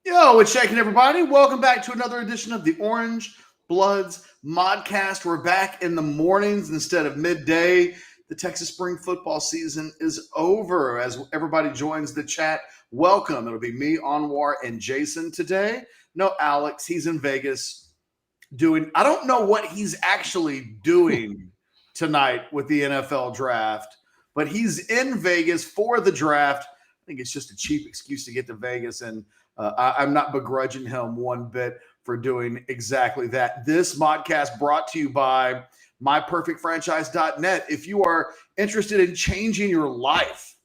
Yo, what's shaking, everybody? Welcome back to another edition of the Orangebloods Modcast. We're back in the mornings instead of midday. The Texas spring football season is over. As everybody joins the chat, welcome. It'll be me, Anwar, and Jason today. No, Alex. He's in Vegas doing – I don't know what he's actually doing tonight with the NFL draft, but he's in Vegas for the draft. I think it's just a cheap excuse to get to Vegas, and I'm not begrudging him one bit for doing exactly that. This Modcast brought to you by MyPerfectFranchise.net. If you are interested in changing your life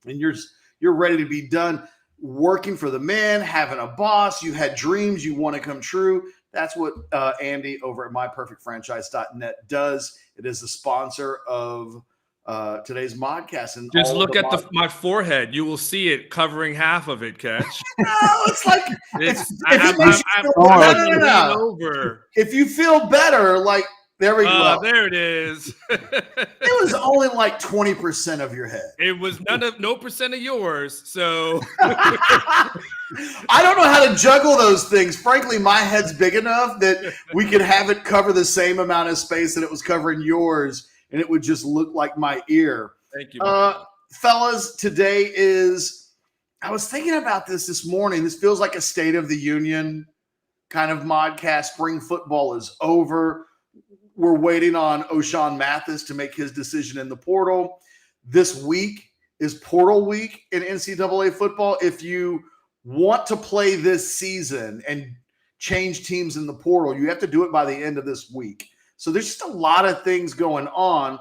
and you're ready to be done working for the man, having a boss, you had dreams, you want to come true, that's what Andy over at MyPerfectFranchise.net does. It is the sponsor of today's Modcast. And just look at my forehead. You will see it covering half of it, Catch. No, it's like if you feel better, like there we go. There it is. It was only like 20% of your head. It was no percent of yours. So I don't know how to juggle those things. Frankly, my head's big enough that we could have it cover the same amount of space that it was covering yours, and it would just look like my ear. Thank you. Fellas, today I was thinking about this morning. This feels like a State of the Union kind of modcast. Spring football is over. We're waiting on Roschon Mathis to make his decision in the portal. This week is portal week in NCAA football. If you want to play this season and change teams in the portal, you have to do it by the end of this week. So there's just a lot of things going on.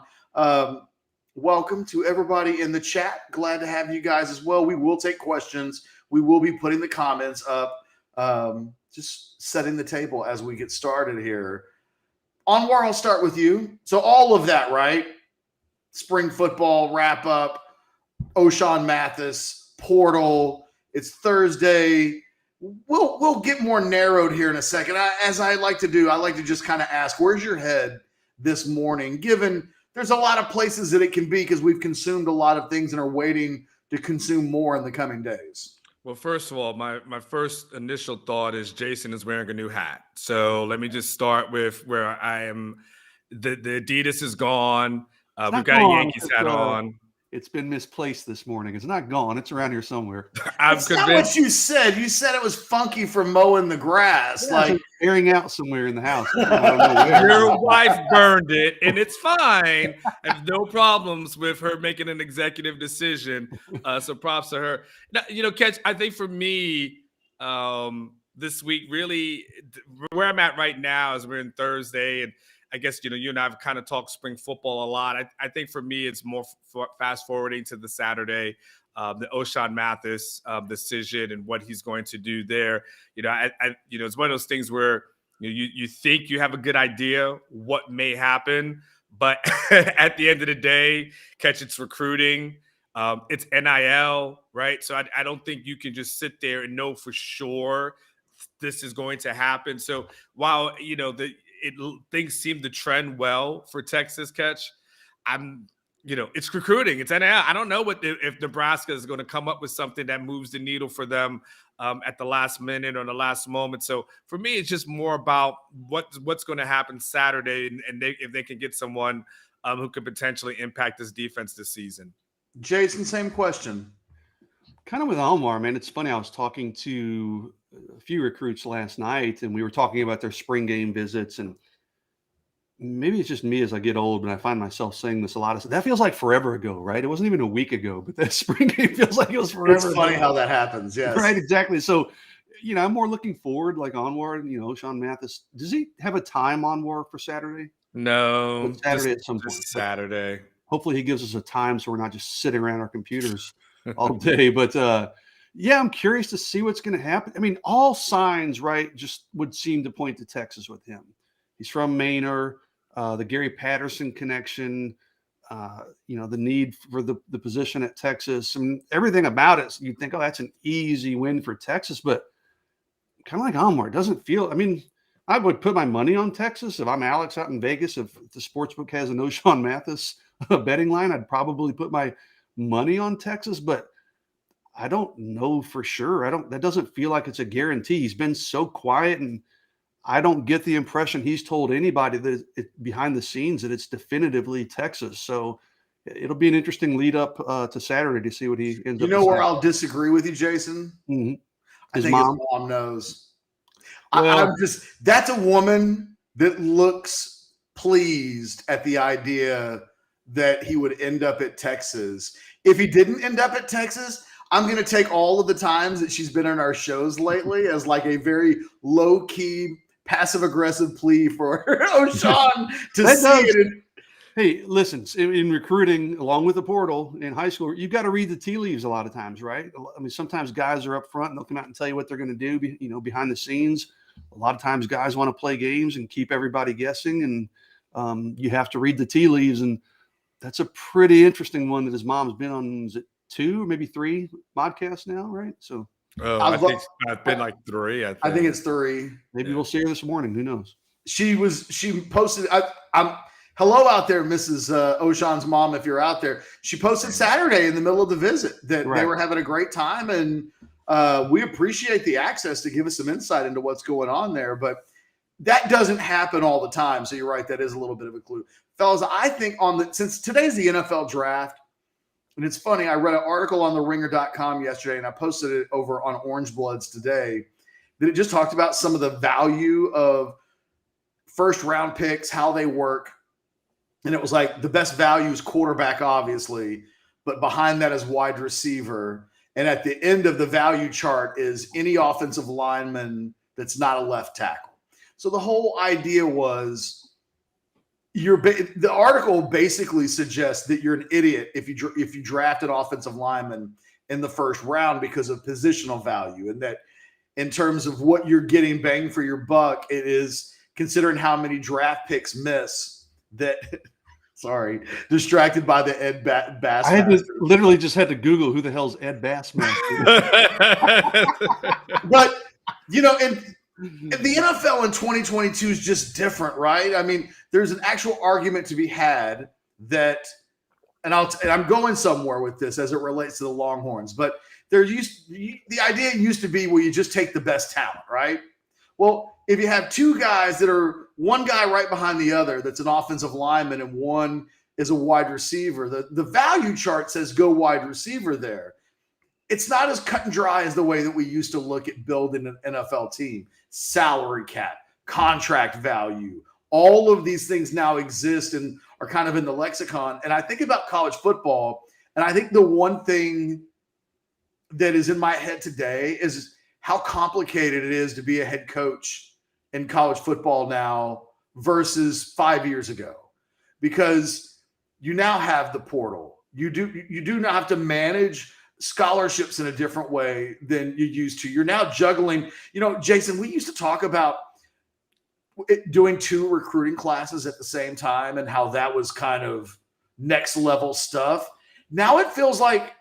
Welcome to everybody in the chat. Glad to have you guys as well. We will take questions. We will be putting the comments up, just setting the table as we get started here. Anwar, I'll start with you. So all of that, right? Spring football wrap up, Roschon Mathis, portal. It's Thursday. We'll get more narrowed here in a second. As I like to do, I like to just kind of ask, where's your head this morning, given there's a lot of places that it can be because we've consumed a lot of things and are waiting to consume more in the coming days? Well, first of all, my first initial thought is Jason is wearing a new hat. So let me just start with where I am. The Adidas is gone. We've got a Yankees hat on. It's been misplaced this morning. It's not gone. It's around here somewhere. That's not what you said. You said it was funky for mowing the grass. Yeah, like airing out somewhere in the house. I don't know where. Your wife burned it, and it's fine. I have no problems with her making an executive decision. So props to her. Now, Catch, I think for me, this week, really, where I'm at right now is we're in Thursday, and I guess, you and I have kind of talked spring football a lot. I think for me, it's more fast forwarding to the Saturday, the Roschon Mathis decision and what he's going to do there. It's one of those things where you think you have a good idea what may happen, but at the end of the day, Catch, it's recruiting. It's NIL, right? So I don't think you can just sit there and know for sure this is going to happen. So while, things seem to trend well for Texas, Catch, it's recruiting. It's NIL. I don't know if Nebraska is going to come up with something that moves the needle for them at the last minute or the last moment. So for me, it's just more about what's going to happen Saturday, and if they can get someone who could potentially impact this defense this season. Jason, same question. Kind of with Anwar, man. It's funny. I was talking to a few recruits last night, and we were talking about their spring game visits, and maybe it's just me as I get old, but I find myself saying this a lot. That feels like forever ago, right? It wasn't even a week ago, but that spring game feels like it was forever. It's funny how that happens, yes. Right, exactly. So, I'm more looking forward, like Anwar, and, Roschon Mathis. Does he have a time, Anwar, for Saturday? No. Saturday at some point. Saturday. Hopefully he gives us a time so we're not just sitting around our computers all day. But, I'm curious to see what's going to happen. I mean, all signs, right, just would seem to point to Texas with him. He's from Manor, the Gary Patterson connection, the need for the position at Texas, and everything about it. You'd think, that's an easy win for Texas, but kind of like Anwar, it doesn't feel. I mean, I would put my money on Texas if I'm Alex out in Vegas. If the sportsbook has a Roschon Mathis betting line, I'd probably put my money on Texas, but I don't know for sure. That doesn't feel like it's a guarantee. He's been so quiet, and I don't get the impression he's told anybody that behind the scenes that it's definitively Texas. So it'll be an interesting lead up to Saturday to see what he ends up. You know where I'll disagree with you, Jason? Mm-hmm. I think his mom knows. Well, that's a woman that looks pleased at the idea that he would end up at Texas. If he didn't end up at Texas, I'm going to take all of the times that she's been on our shows lately as like a very low-key, passive-aggressive plea for Roshawn to see it. Hey, listen, in recruiting, along with the portal in high school, you've got to read the tea leaves a lot of times, right? I mean, sometimes guys are up front and they'll come out and tell you what they're going to do, behind the scenes. A lot of times guys want to play games and keep everybody guessing, and you have to read the tea leaves. And that's a pretty interesting one that his mom's been on, is it 2 or maybe 3 Modcasts now, right? So I think it's been like 3. I think it's 3. Maybe we'll see her this morning. Who knows? She posted. I'm hello out there, Mrs. Oshan's mom. If you're out there, she posted Saturday in the middle of the visit that they were having a great time, and we appreciate the access to give us some insight into what's going on there. But that doesn't happen all the time. So you're right. That is a little bit of a clue, fellas. I think since today's the NFL draft. And it's funny, I read an article on theringer.com yesterday, and I posted it over on Orangebloods today, that it just talked about some of the value of first-round picks, how they work. And it was like the best value is quarterback, obviously, but behind that is wide receiver. And at the end of the value chart is any offensive lineman that's not a left tackle. So the whole idea was the article basically suggests that you're an idiot if you draft an offensive lineman in the first round because of positional value, and that in terms of what you're getting bang for your buck, it is considering how many draft picks miss that. Sorry, distracted by the Ed Bass. I literally just had to Google who the hell's Ed Bassmaster. But and the NFL in 2022 is just different, right? I mean, there's an actual argument to be had that, and I'm going somewhere with this as it relates to the Longhorns, but the idea used to be, well, you just take the best talent, right? Well, if you have 2 guys that are one guy right behind the other, that's an offensive lineman, and one is a wide receiver, the value chart says go wide receiver there. It's not as cut and dry as the way that we used to look at building an NFL team. Salary cap, contract value, all of these things now exist and are kind of in the lexicon. And I think about college football, and I think the one thing that is in my head today is how complicated it is to be a head coach in college football now versus 5 years ago, because you now have the portal. You do not have to manage scholarships in a different way than you used to. You're now juggling, Jason, we used to talk about doing 2 recruiting classes at the same time and how that was kind of next level stuff. Now it feels like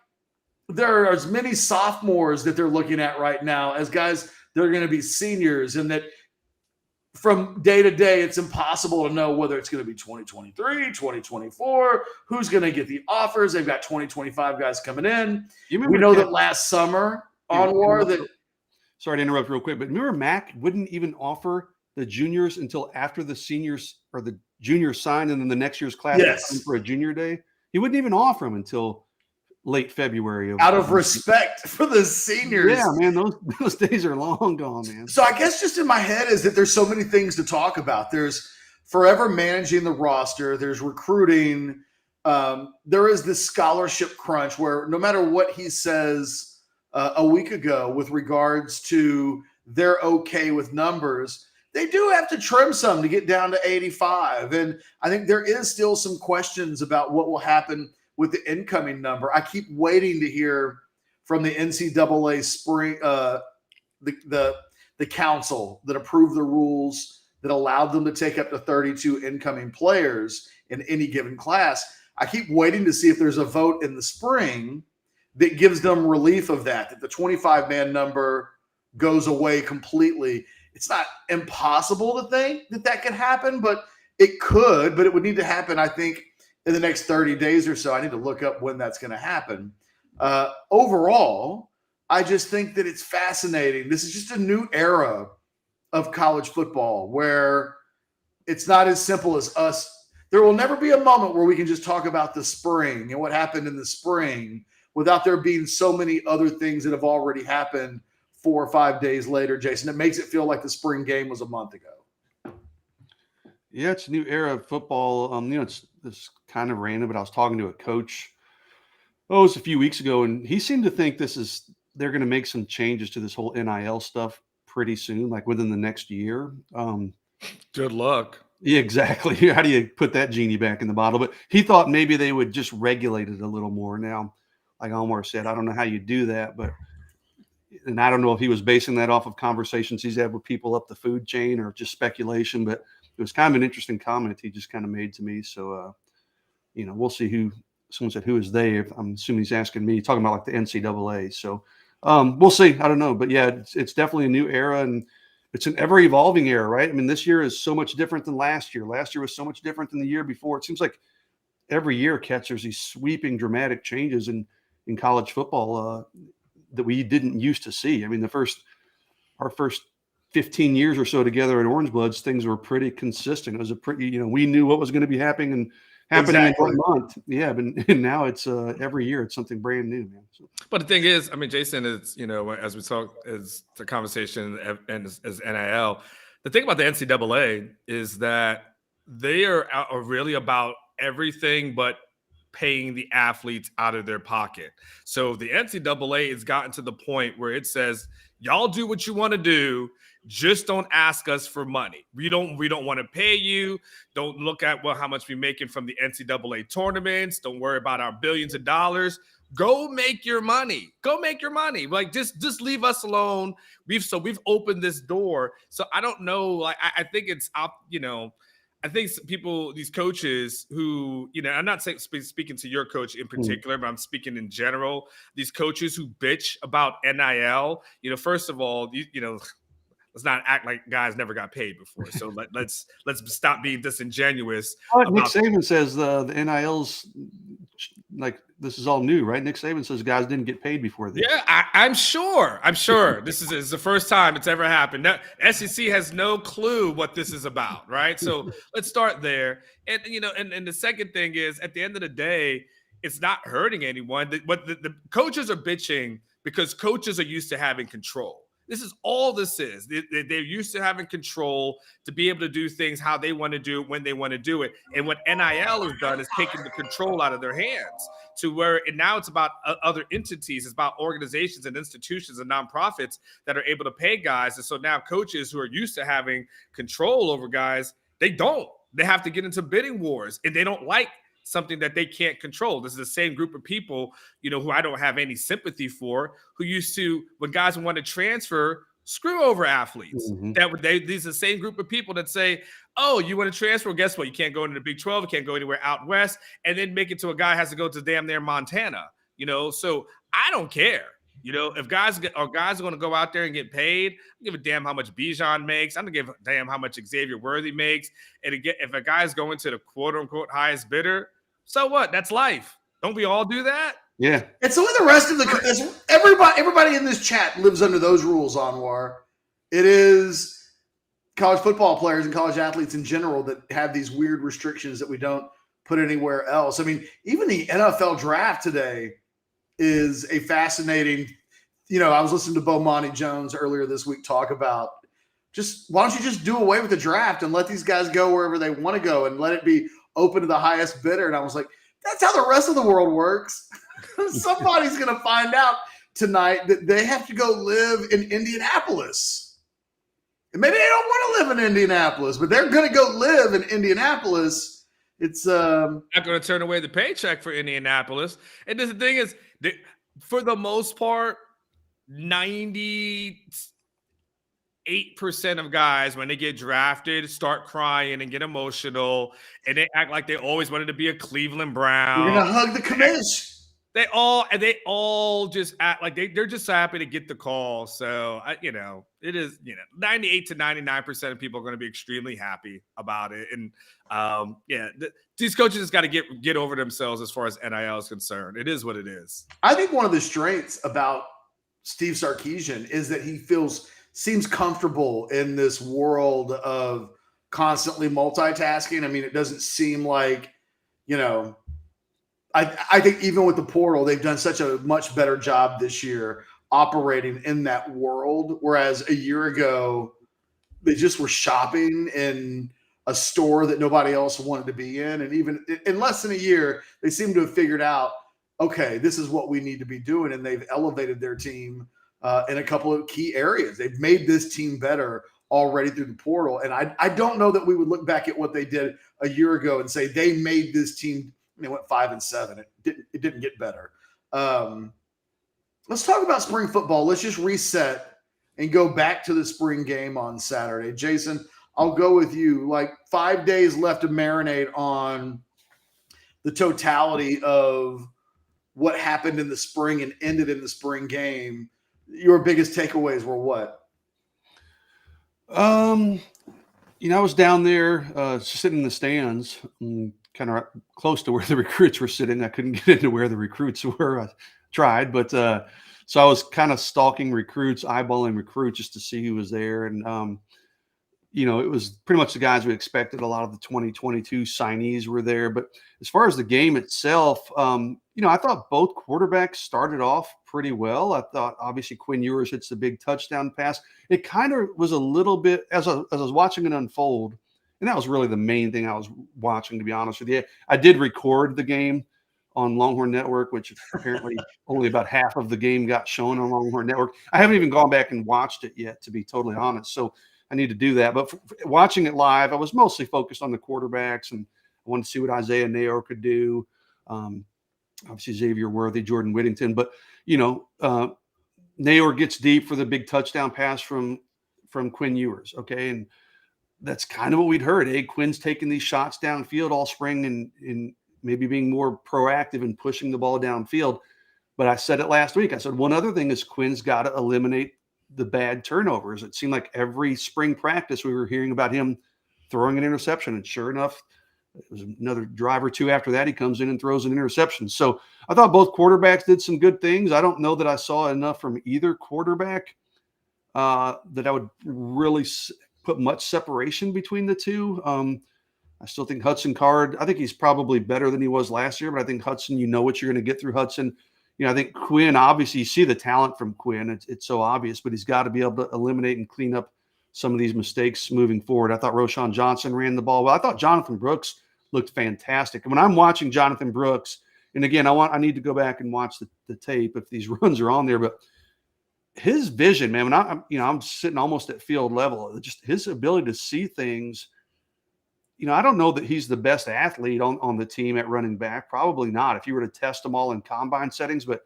there are as many sophomores that they're looking at right now as guys that are going to be seniors, and that from day to day, it's impossible to know whether it's going to be 2023, 2024, who's going to get the offers. They've got 2025 guys coming in. We know that last summer, Anwar, that – sorry to interrupt real quick, but remember Mac wouldn't even offer the juniors until after the seniors or the juniors signed, and then the next year's class for a junior day? He wouldn't even offer them until late February. Out of respect for the seniors. Yeah, man, those days are long gone, man. So I guess just in my head is that there's so many things to talk about. There's forever managing the roster. There's recruiting. There is this scholarship crunch where no matter what he says a week ago with regards to they're okay with numbers, they do have to trim some to get down to 85. And I think there is still some questions about what will happen with the incoming number. I keep waiting to hear from the NCAA spring, the council that approved the rules that allowed them to take up to 32 incoming players in any given class. I keep waiting to see if there's a vote in the spring that gives them relief of that the 25-man number goes away completely. It's not impossible to think that could happen, but it could. But it would need to happen, I think, in the next 30 days or so. I need to look up when that's going to happen. Overall, I just think that it's fascinating. This is just a new era of college football where it's not as simple as us. There will never be a moment where we can just talk about the spring and what happened in the spring without there being so many other things that have already happened 4 or 5 days later, Jason. It makes it feel like the spring game was a month ago. Yeah, it's a new era of football. It's kind of random, but I was talking to a coach, it was a few weeks ago, and he seemed to think they're going to make some changes to this whole NIL stuff pretty soon, like within the next year. Good luck. Yeah, exactly. How do you put that genie back in the bottle? But he thought maybe they would just regulate it a little more. Now, like Anwar said, I don't know how you do that, and I don't know if he was basing that off of conversations he's had with people up the food chain or just speculation, but it was kind of an interesting comment he just kind of made to me. So, we'll see someone said, who is they? I'm assuming he's asking me, talking about like the NCAA. So we'll see. I don't know. But yeah, it's definitely a new era, and it's an ever evolving era, right? I mean, this year is so much different than last year. Last year was so much different than the year before. It seems like every year, there's these sweeping, dramatic changes in college football that we didn't used to see. I mean, our first 15 years or so together at Orangebloods, things were pretty consistent. It was a pretty, we knew what was going to be happening Exactly. in one month. Yeah, but now it's every year it's something brand new, man. So. But the thing is, I mean, Jason is, as we talk, as the conversation and as NIL, the thing about the NCAA is that they are really about everything but paying the athletes out of their pocket. So the NCAA has gotten to the point where it says, y'all do what you want to do. Just don't ask us for money. We don't want to pay you. Don't look at how much we're making from the NCAA tournaments. Don't worry about our billions of dollars. Go make your money. Go make your money. Like just leave us alone. We've opened this door. So I don't know. Like I think it's up. I think these coaches who, I'm not saying speaking to your coach in particular, but I'm speaking in general. These coaches who bitch about NIL. First of all, let's not act like guys never got paid before. So let's stop being disingenuous. Nick Saban says the NIL's like this is all new, right? Nick Saban says guys didn't get paid before this. Yeah, I'm sure. This is the first time it's ever happened. Now, SEC has no clue what this is about, right? So let's start there. And and the second thing is, at the end of the day, it's not hurting anyone. The coaches are bitching because coaches are used to having control. This is all this is. They're used to having control to be able to do things how they want to do it, when they want to do it. And what NIL has done is taken the control out of their hands to where now it's about other entities. It's about organizations and institutions and nonprofits that are able to pay guys. And so now coaches who are used to having control over guys, they don't. They have to get into bidding wars, and they don't like something that they can't control. This is the same group of people, who I don't have any sympathy for, who used to, when guys want to transfer, screw over athletes. Mm-hmm. These are the same group of people that say, oh, you want to transfer? Well, guess what? You can't go into the Big 12. You can't go anywhere out west, and then make it to a guy has to go to damn near Montana. So I don't care. If guys are going to go out there and get paid, I don't give a damn how much Bijan makes. I don't give a damn how much Xavier Worthy makes. And again, if a guy's going to the quote unquote highest bidder, so what? That's life. Don't we all do that? Yeah. And so the rest of everybody in this chat lives under those rules, Anwar. It is college football players and college athletes in general that have these weird restrictions that we don't put anywhere else. I mean, even the NFL draft today is a fascinating, I was listening to Bomani Jones earlier this week talk about why don't you just do away with the draft and let these guys go wherever they want to go and let it be open to the highest bidder. And I was like, that's how the rest of the world works. Somebody's going to find out tonight that they have to go live in Indianapolis. And maybe they don't want to live in Indianapolis, but they're going to go live in Indianapolis. It's not going to turn away the paycheck for Indianapolis. And the thing is, for the most part, 98% of guys, when they get drafted, start crying and get emotional, and they act like they always wanted to be a Cleveland Brown. You're going to hug the commish. They all just act like they're just happy to get the call. So it is 98 to 99% of people are going to be extremely happy about it. And these coaches just got to get over themselves as far as NIL is concerned. It is what it is. I think one of the strengths about Steve Sarkisian is that he seems comfortable in this world of constantly multitasking. I mean, it doesn't seem like, I think even with the portal, they've done such a much better job this year operating in that world. Whereas a year ago, they just were shopping in a store that nobody else wanted to be in. And even in less than a year, they seem to have figured out, okay, this is what we need to be doing. And they've elevated their team in a couple of key areas. They've made this team better already through the portal. And I don't know that we would look back at what they did a year ago and say they made this team. They went 5-7. It didn't get better. Let's talk about spring football. Let's just reset and go back to the spring game on Saturday. Jason, I'll go with you. Like 5 days left to marinate on the totality of what happened in the spring and ended in the spring game. Your biggest takeaways were what? I was down there sitting in the stands, kind of close to where the recruits were sitting. I couldn't get into where the recruits were. I tried, but so I was kind of stalking recruits, eyeballing recruits just to see who was there. And, it was pretty much the guys we expected. A lot of the 2022 signees were there. But as far as the game itself, I thought both quarterbacks started off pretty well. I thought obviously Quinn Ewers hits the big touchdown pass. It kind of was a little bit, as I was watching it unfold, and that was really the main thing I was watching, to be honest with you. I did record the game on Longhorn Network, which apparently only about half of the game got shown on Longhorn Network. I haven't even gone back and watched it yet, to be totally honest. So I need to do that. But watching it live, I was mostly focused on the quarterbacks, and I wanted to see what Isaiah Neyor could do. Obviously Xavier Worthy, Jordan Whittington. But, Neyor gets deep for the big touchdown pass from Quinn Ewers, okay? And that's kind of what we'd heard. Hey, Quinn's taking these shots downfield all spring and maybe being more proactive in pushing the ball downfield. But I said it last week. I said one other thing is Quinn's got to eliminate the bad turnovers. It seemed like every spring practice we were hearing about him throwing an interception. And sure enough, it was another drive or two after that, he comes in and throws an interception. So I thought both quarterbacks did some good things. I don't know that I saw enough from either quarterback that I would really put much separation between the two. I still think Hudson Card, I think he's probably better than he was last year, but I think Hudson, what you're going to get through Hudson. I think Quinn, obviously you see the talent from Quinn. It's so obvious, but he's got to be able to eliminate and clean up some of these mistakes moving forward. I thought Roschon Johsnon ran the ball well. I thought Jonathan Brooks looked fantastic. And when I'm watching Jonathan Brooks, and again, I need to go back and watch the tape if these runs are on there, but his vision, man, when I'm sitting almost at field level, just his ability to see things. I don't know that he's the best athlete on the team at running back. Probably not if you were to test them all in combine settings, but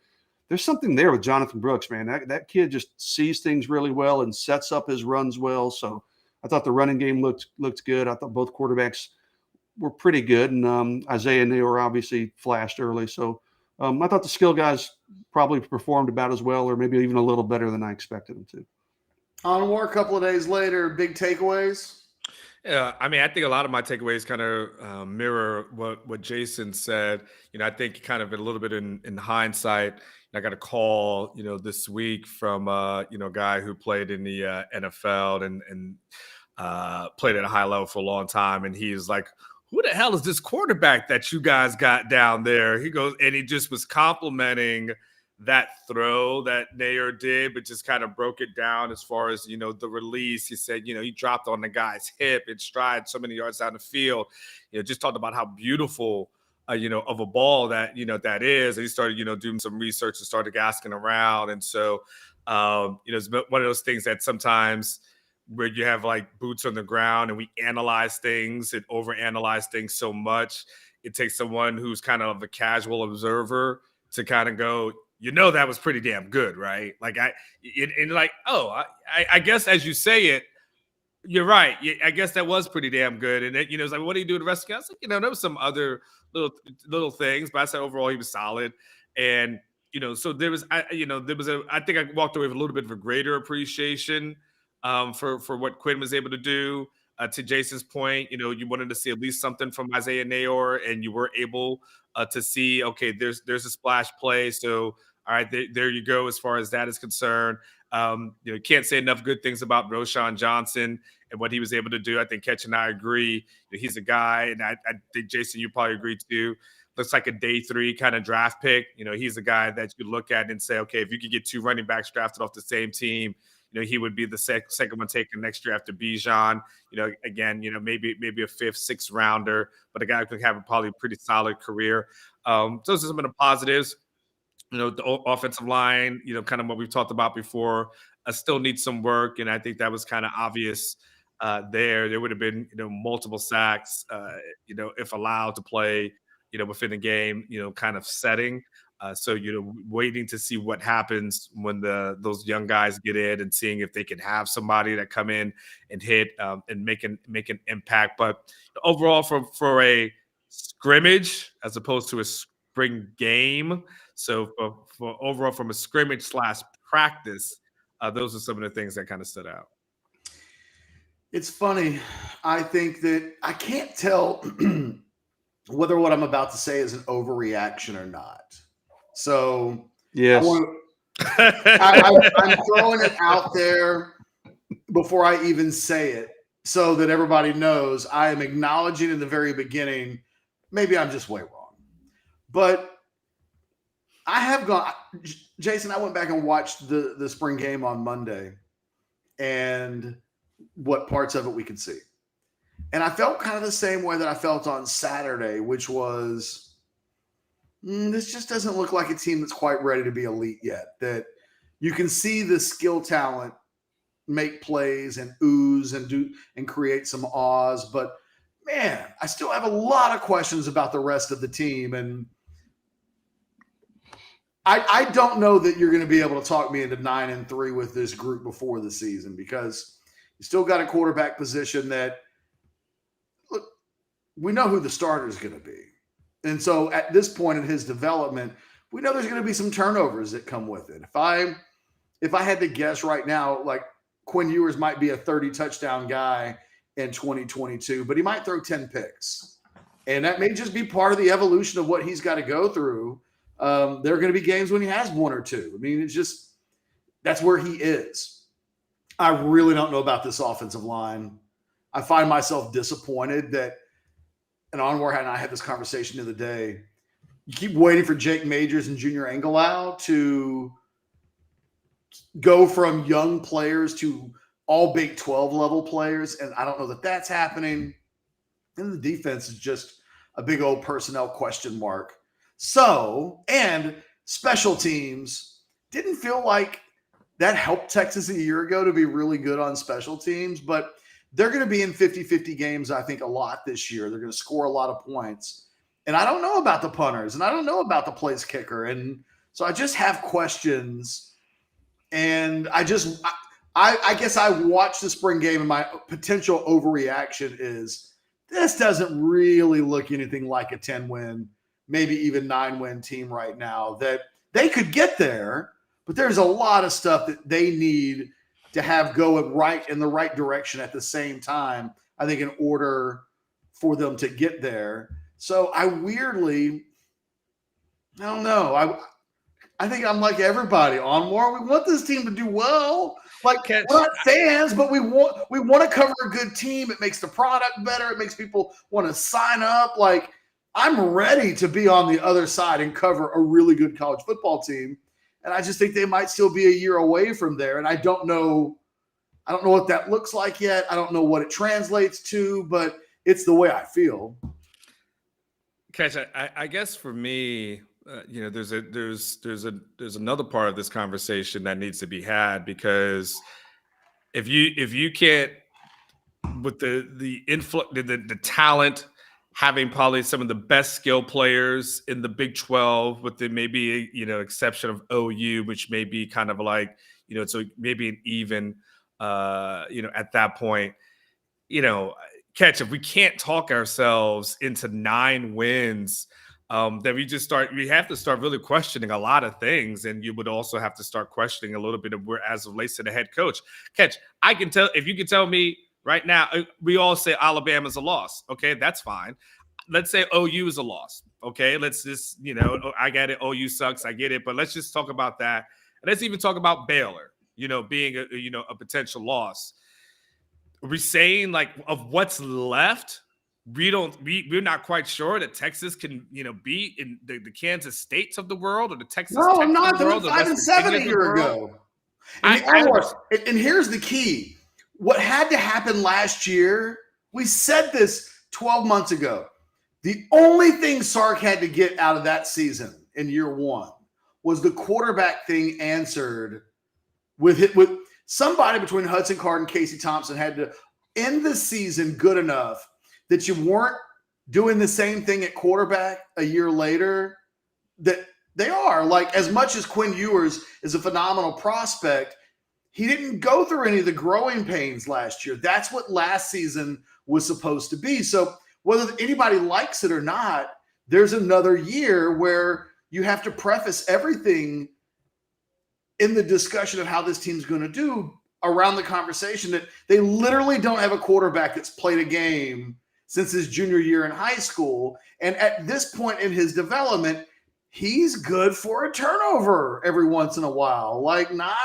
there's something there with Jonathan Brooks, man. That kid just sees things really well and sets up his runs well. So I thought the running game looked good. I thought both quarterbacks were pretty good. And Isaiah Neyor obviously flashed early. So I thought the skill guys probably performed about as well, or maybe even a little better than I expected them to. Anwar, a couple of days later, big takeaways? Yeah, I mean, I think a lot of my takeaways kind of mirror what Jason said. I think kind of a little bit in hindsight. I got a call, this week from a guy who played in the NFL and played at a high level for a long time, and he's like, "Who the hell is this quarterback that you guys got down there?" He goes, and he just was complimenting that throw that Neyor did, but just kind of broke it down as far as, the release. He said, he dropped on the guy's hip in stride so many yards down the field. Just talked about how beautiful, of a ball that, that is. And he started, doing some research and started asking around. And so, it's one of those things that sometimes where you have like boots on the ground and we analyze things and overanalyze things so much, it takes someone who's kind of a casual observer to kind of go, that was pretty damn good, right? Like I guess as you say it, you're right. I guess that was pretty damn good. And it, it's like, what do you do the rest of the guys? Like, there was some other little things, but I said overall he was solid. And, so there was, I think I walked away with a little bit of a greater appreciation for what Quinn was able to do. To Jason's point, you wanted to see at least something from Isaiah Neyor, and you were able to see, okay, there's a splash play. So, all right, there you go as far as that is concerned. You can't say enough good things about Roshawn Johnson and what he was able to do. I think Ketch and I agree that he's a guy, and I think, Jason, you probably agree too. Looks like a day 3 kind of draft pick. He's a guy that you look at and say, okay, if you could get 2 running backs drafted off the same team, he would be the second one taken next year after Bijan. Again, maybe a 5th, 6th rounder, but a guy who could have a probably pretty solid career. So those are some of the positives. The offensive line, kind of what we've talked about before, still needs some work, and I think that was kind of obvious there. There would have been, multiple sacks, if allowed to play, within the game, kind of setting. So, waiting to see what happens when those young guys get in and seeing if they can have somebody that come in and hit and make an impact. But overall, for a scrimmage as opposed to a spring game, so for overall from a scrimmage / practice, those are some of the things that kind of stood out. It's funny. I think that I can't tell whether what I'm about to say is an overreaction or not. So yes, I'm throwing it out there before I even say it so that everybody knows I am acknowledging in the very beginning, maybe I'm just way wrong. But I have gone, Jason, I went back and watched the spring game on Monday and what parts of it we could see. And I felt kind of the same way that I felt on Saturday, which was, this just doesn't look like a team that's quite ready to be elite yet. That you can see the skill talent make plays and ooze and create some awes. But man, I still have a lot of questions about the rest of the team. And I don't know that you're going to be able to talk me into 9-3 with this group before the season, because you still got a quarterback position that, look, we know who the starter is going to be. And so at this point in his development, we know there's going to be some turnovers that come with it. If I had to guess right now, like Quinn Ewers might be a 30 touchdown guy in 2022, but he might throw 10 picks. And that may just be part of the evolution of what he's got to go through. There are going to be games when he has 1 or 2. I mean, it's just, that's where he is. I really don't know about this offensive line. I find myself disappointed that, and Anwar and I had this conversation the other day, you keep waiting for Jake Majors and Junior Angelau to go from young players to all Big 12 level players, and I don't know that that's happening. And the defense is just a big old personnel question mark. So, and special teams, didn't feel like that helped Texas a year ago to be really good on special teams, but they're going to be in 50-50 games, I think, a lot this year. They're going to score a lot of points. And I don't know about the punters, and I don't know about the place kicker. And so I just have questions. And I guess I watched the spring game, and my potential overreaction is this doesn't really look anything like a 10-win, maybe even 9-win team right now. That they could get there, but there's a lot of stuff that they need to have going right in the right direction at the same time, I think, in order for them to get there. So I don't know. I think I'm like everybody on more. We want this team to do well. Like, we're not fans, but we want to cover a good team. It makes the product better. It makes people want to sign up. Like, I'm ready to be on the other side and cover a really good college football team. And I just think they might still be a year away from there. And I don't know what that looks like yet. I don't know what it translates to, but it's the way I feel. Catch, I guess for me, there's another part of this conversation that needs to be had, because if you can't, with the talent, having probably some of the best skill players in the Big 12, with the maybe exception of OU, which may be kind of like so maybe an even at that point, Catch, if we can't talk ourselves into 9 wins that we have to start really questioning a lot of things, and you would also have to start questioning a little bit of where as it relates to the head coach. Catch, I can tell if you can tell me right now, we all say Alabama's a loss. Okay, that's fine. Let's say OU is a loss. Okay, let's just, I get it. OU sucks. I get it. But let's just talk about that. And let's even talk about Baylor, being a potential loss. Are we saying like of what's left? We're not quite sure that Texas can, be in the Kansas States of the world or the Texas. No, I'm Tech not. of the They world, went 5-7 a year ago. And here's the key. What had to happen last year, we said this 12 months ago. The only thing Sark had to get out of that season in year one was the quarterback thing answered with somebody between Hudson Card and Casey Thompson had to end the season good enough that you weren't doing the same thing at quarterback a year later. That they are like, as much as Quinn Ewers is a phenomenal prospect, he didn't go through any of the growing pains last year. That's what last season was supposed to be. So whether anybody likes it or not, there's another year where you have to preface everything in the discussion of how this team's going to do around the conversation that they literally don't have a quarterback that's played a game since his junior year in high school. And at this point in his development, he's good for a turnover every once in a while. Like, not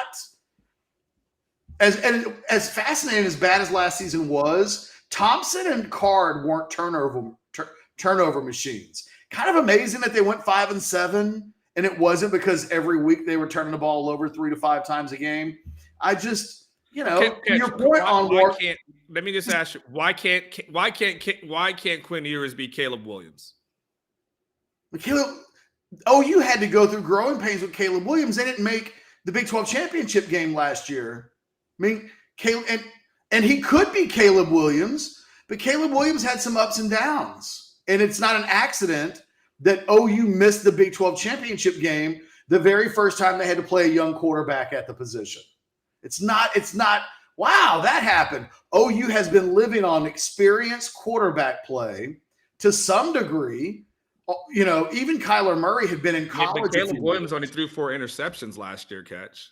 as fascinating as bad as last season was, Thompson and Card weren't turnover machines. Kind of amazing that they went 5-7, and it wasn't because every week they were turning the ball over 3 to 5 times a game. I just, to your point on let me just ask you, why can't Quinn Ewers be Caleb Williams? OU had to go through growing pains with Caleb Williams. They didn't make the Big 12 championship game last year. I mean, Caleb and he could be Caleb Williams, but Caleb Williams had some ups and downs. And it's not an accident that OU missed the Big 12 championship game the very first time they had to play a young quarterback at the position. It's not, wow, that happened. OU has been living on experienced quarterback play to some degree. Even Kyler Murray had been in college. But Caleb Williams only threw 4 interceptions last year, Catch.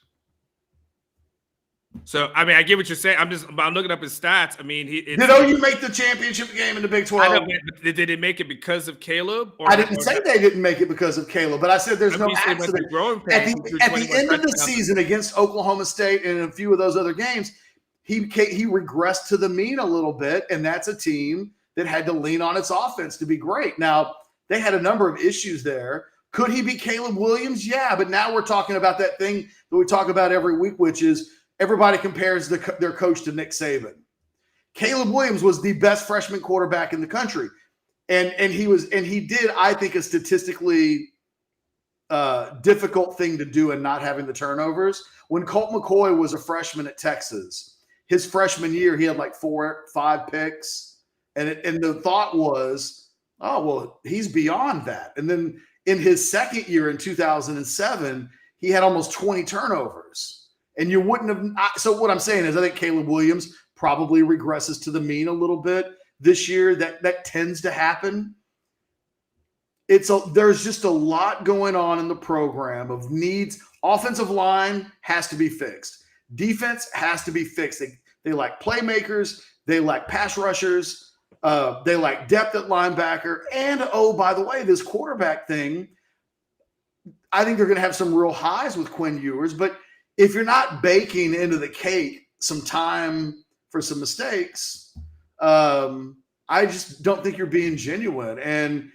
So, I mean, I get what you're saying. I'm looking up his stats. I mean, did OU make the championship game in the Big 12? I know, did they make it because of Caleb? I didn't say they didn't make it because of Caleb, but I said there's no accident. At the end of the season against Oklahoma State and a few of those other games, he regressed to the mean a little bit, and that's a team that had to lean on its offense to be great. Now, they had a number of issues there. Could he be Caleb Williams? Yeah, but now we're talking about that thing that we talk about every week, which is everybody compares their coach to Nick Saban. Caleb Williams was the best freshman quarterback in the country. And he did, I think, a statistically difficult thing to do in not having the turnovers. When Colt McCoy was a freshman at Texas, his freshman year, he had like 4 or 5 picks. And the thought was, oh, well, he's beyond that. And then in his second year in 2007, he had almost 20 turnovers. And you wouldn't have – so what I'm saying is I think Caleb Williams probably regresses to the mean a little bit this year. That tends to happen. There's just a lot going on in the program of needs. Offensive line has to be fixed. Defense has to be fixed. They lack playmakers. They lack pass rushers. They lack depth at linebacker. And, oh, by the way, this quarterback thing, I think they're going to have some real highs with Quinn Ewers, but – if you're not baking into the cake some time for some mistakes, I just don't think you're being genuine. And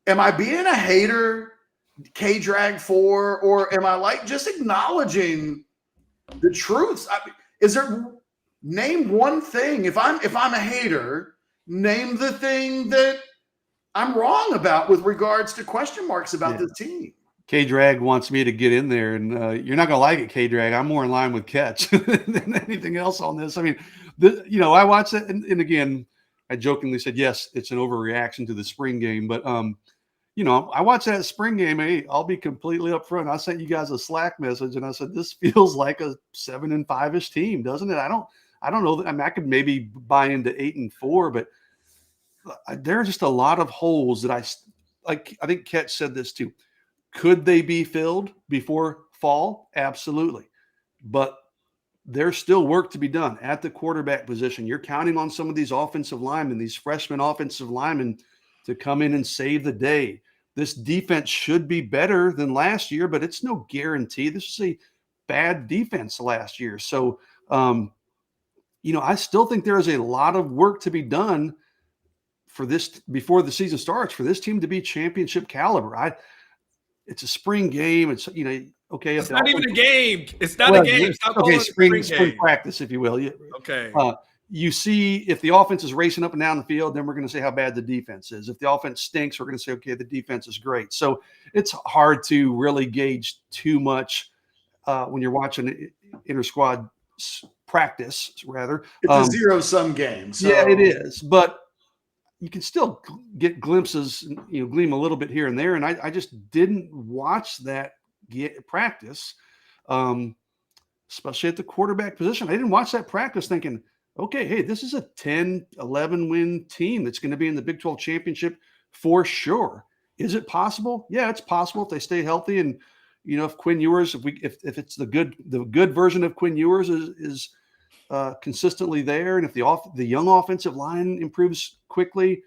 am I being a hater, K-Drag 4, or am I like just acknowledging the truths? Name one thing. If I'm a hater, name the thing that I'm wrong about with regards to question marks about this team. K-Drag wants me to get in there, and you're not going to like it, K-Drag. I'm more in line with Ketch than anything else on this. I mean, I watched it, and again, I jokingly said, yes, it's an overreaction to the spring game. But, I watched that spring game. Hey, I'll be completely upfront. I sent you guys a Slack message, and I said, this feels like a 7-5-ish team, doesn't it? I don't know. I mean, I could maybe buy into 8-4, but there are just a lot of holes that like I think Ketch said this too. Could they be filled before fall? Absolutely. But there's still work to be done at the quarterback position. You're counting on some of these offensive linemen, these freshman offensive linemen, to come in and save the day. This defense should be better than last year, but it's no guarantee. This is a bad defense last year. So, I still think there is a lot of work to be done for this before the season starts for this team to be championship caliber. It's a spring game. It's, okay. It's not even a game. It's not a game. Stop calling it spring practice, if you will. Okay. You see if the offense is racing up and down the field, then we're going to say how bad the defense is. If the offense stinks, we're going to say, okay, the defense is great. So it's hard to really gauge too much when you're watching inter-squad practice, rather. It's a zero-sum game. So. Yeah, it is. But you can still get glimpses, gleam a little bit here and there. And I just didn't watch that practice, especially at the quarterback position. I didn't watch that practice thinking, okay, hey, this is a 10, 11 win team that's going to be in the Big 12 championship for sure. Is it possible? Yeah, it's possible if they stay healthy. And, if Quinn Ewers, if it's the good version of Quinn Ewers is consistently there, and if the young offensive line improves quickly,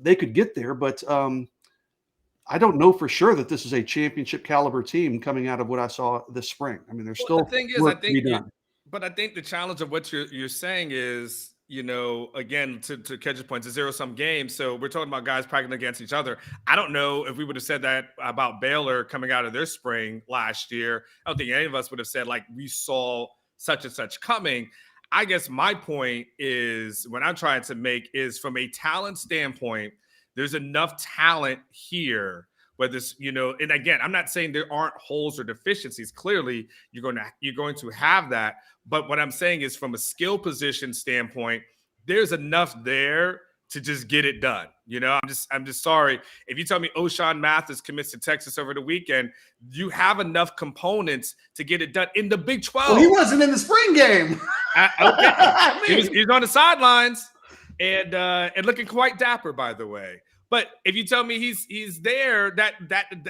they could get there. But I don't know for sure that this is a championship caliber team coming out of what I saw this spring. I mean, there's still work to be done. But I think the challenge of what you're saying is, again, to Ketch's point, it's a zero-sum game. So we're talking about guys practicing against each other. I don't know if we would have said that about Baylor coming out of their spring last year. I don't think any of us would have said, like, we saw such and such coming. I guess my point is, what I'm trying to make is, from a talent standpoint, there's enough talent here. Whether it's, and again, I'm not saying there aren't holes or deficiencies. Clearly, you're going to have that. But what I'm saying is, from a skill position standpoint, there's enough there to just get it done. I'm just sorry. If you tell me Roschon Mathis commits to Texas over the weekend, you have enough components to get it done in the Big 12. Well, he wasn't in the spring game. Okay. He was on the sidelines and looking quite dapper, by the way. But if you tell me he's there, that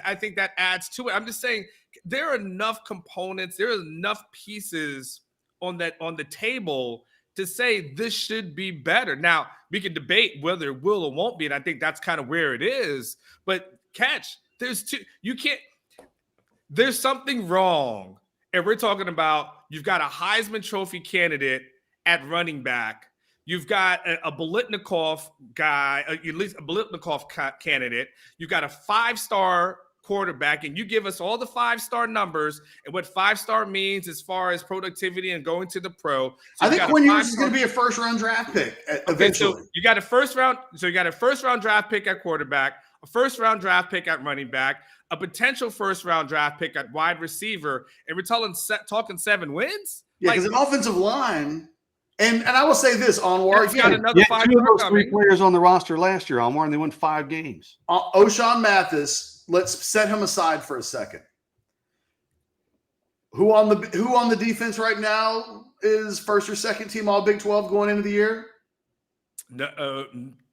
I think that adds to it. I'm just saying there are enough components, there are enough pieces on the table to say this should be better. Now, we can debate whether it will or won't be, and I think that's kind of where it is. But there's something wrong. And we're talking about, you've got a Heisman Trophy candidate at running back. You've got a Biletnikoff guy, at least a Biletnikoff candidate. You've got a 5-star quarterback, and you give us all the 5-star numbers and what 5-star means as far as productivity and going to the pro. So I think Quinn Ewers is going to be a first-round draft pick eventually. Okay, so you got a first-round draft pick at quarterback, a first-round draft pick at running back, a potential first-round draft pick at wide receiver, and we're talking 7 wins? Yeah, because an offensive line. And I will say this, Anwar, got another 5 2 of those 3 players on the roster last year, Anwar, and they won 5 games. Roschon Mathis, let's set him aside for a second. Who on the defense right now is first or second team All Big 12 going into the year? No,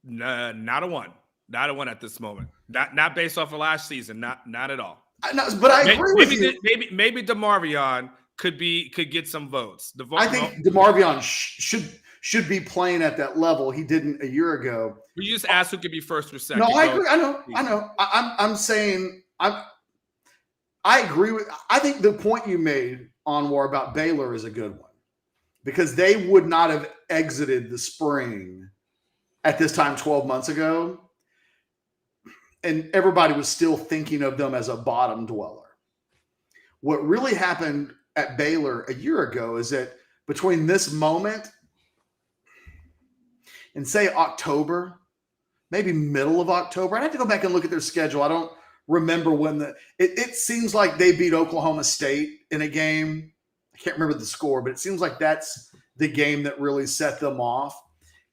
not a one. Not a one at this moment. Not based off of last season. Not at all. But I agree with you. Maybe DeMarvion could get some votes. I think DeMarvion should be playing at that level. He didn't a year ago. We just asked who could be first or second. No, I agree. I know. I'm saying I agree with. I think the point you made, Anwar, about Baylor is a good one, because they would not have exited the spring at this time 12 months ago, and everybody was still thinking of them as a bottom dweller. What really happened at Baylor a year ago is that between this moment and say October, maybe middle of October, I'd have to go back and look at their schedule. I don't remember when it seems like they beat Oklahoma State in a game. I can't remember the score, but it seems like that's the game that really set them off.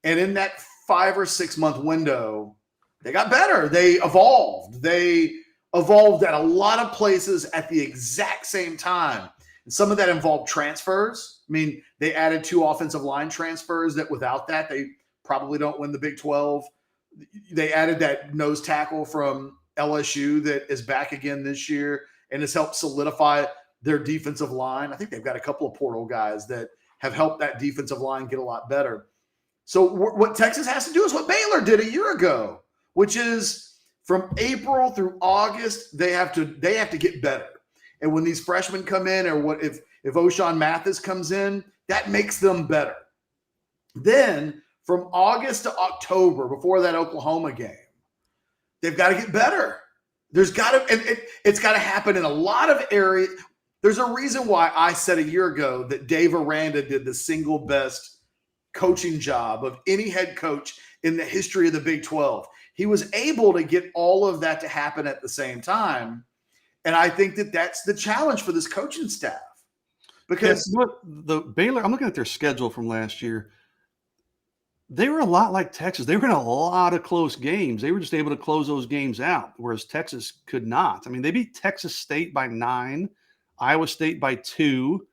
And in that 5 or 6 month window, they got better. They evolved. They evolved at a lot of places at the exact same time. And some of that involved transfers. I mean, they added 2 offensive line transfers that without that, they probably don't win the Big 12. They added that nose tackle from LSU that is back again this year and has helped solidify their defensive line. I think they've got a couple of portal guys that have helped that defensive line get a lot better. So what Texas has to do is what Baylor did a year ago, which is from April through August, they have to get better. And when these freshmen come in, or what if O'Shawn Mathis comes in, that makes them better. Then from August to October, before that Oklahoma game, they've got to get better. There's got to, and it's got to happen in a lot of areas. There's a reason why I said a year ago that Dave Aranda did the single best coaching job of any head coach in the history of the Big 12. He was able to get all of that to happen at the same time. And I think that that's the challenge for this coaching staff. Because the Baylor, I'm looking at their schedule from last year. They were a lot like Texas. They were in a lot of close games. They were just able to close those games out, whereas Texas could not. I mean, they beat Texas State by 9, Iowa State by 2.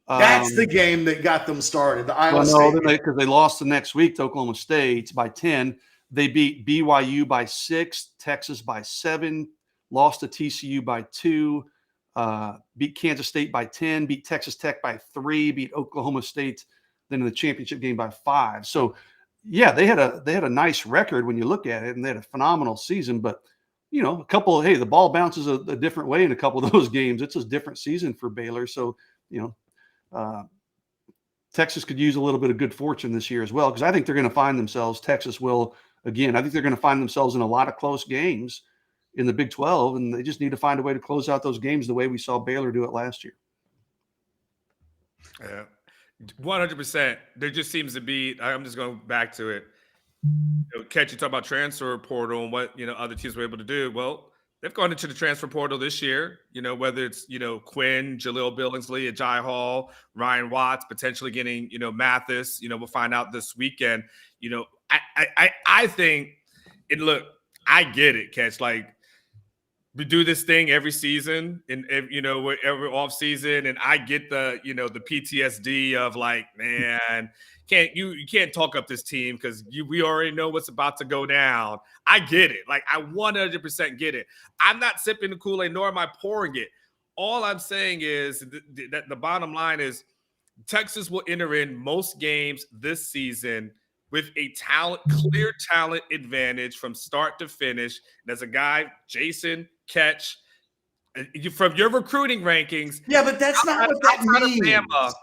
That's the game that got them started. The Iowa State, because they lost the next week to Oklahoma State by 10. They beat BYU by 6, Texas by 7, lost to TCU by 2, beat Kansas State by 10, beat Texas Tech by 3, beat Oklahoma State then in the championship game by 5. So, yeah, they had a nice record when you look at it, and they had a phenomenal season. But the ball bounces a different way in a couple of those games. It's a different season for Baylor. So, Texas could use a little bit of good fortune this year as well, because I think they're going to find themselves. Texas will again. I think they're going to find themselves in a lot of close games in the Big 12, and they just need to find a way to close out those games the way we saw Baylor do it last year. Yeah, 100%. There just seems to be. I'm just going back to it. Ketch, you talk about transfer portal and what other teams were able to do. Well, they've gone into the transfer portal this year. Whether it's Quinn, Jaleel Billingsley, Ajay Hall, Ryan Watts, potentially getting Mathis. We'll find out this weekend. I think. And look, I get it, Ketch. Like, we do this thing every season and every off season, and I get the the PTSD of like, man, you can't talk up this team because we already know what's about to go down. I get it. Like, I 100% get it. I'm not sipping the Kool-Aid, nor am I pouring it. All I'm saying is that the bottom line is Texas will enter in most games this season with a clear talent advantage from start to finish. There's a guy, Jason Ketch, from your recruiting rankings. Yeah, but that's not what that means.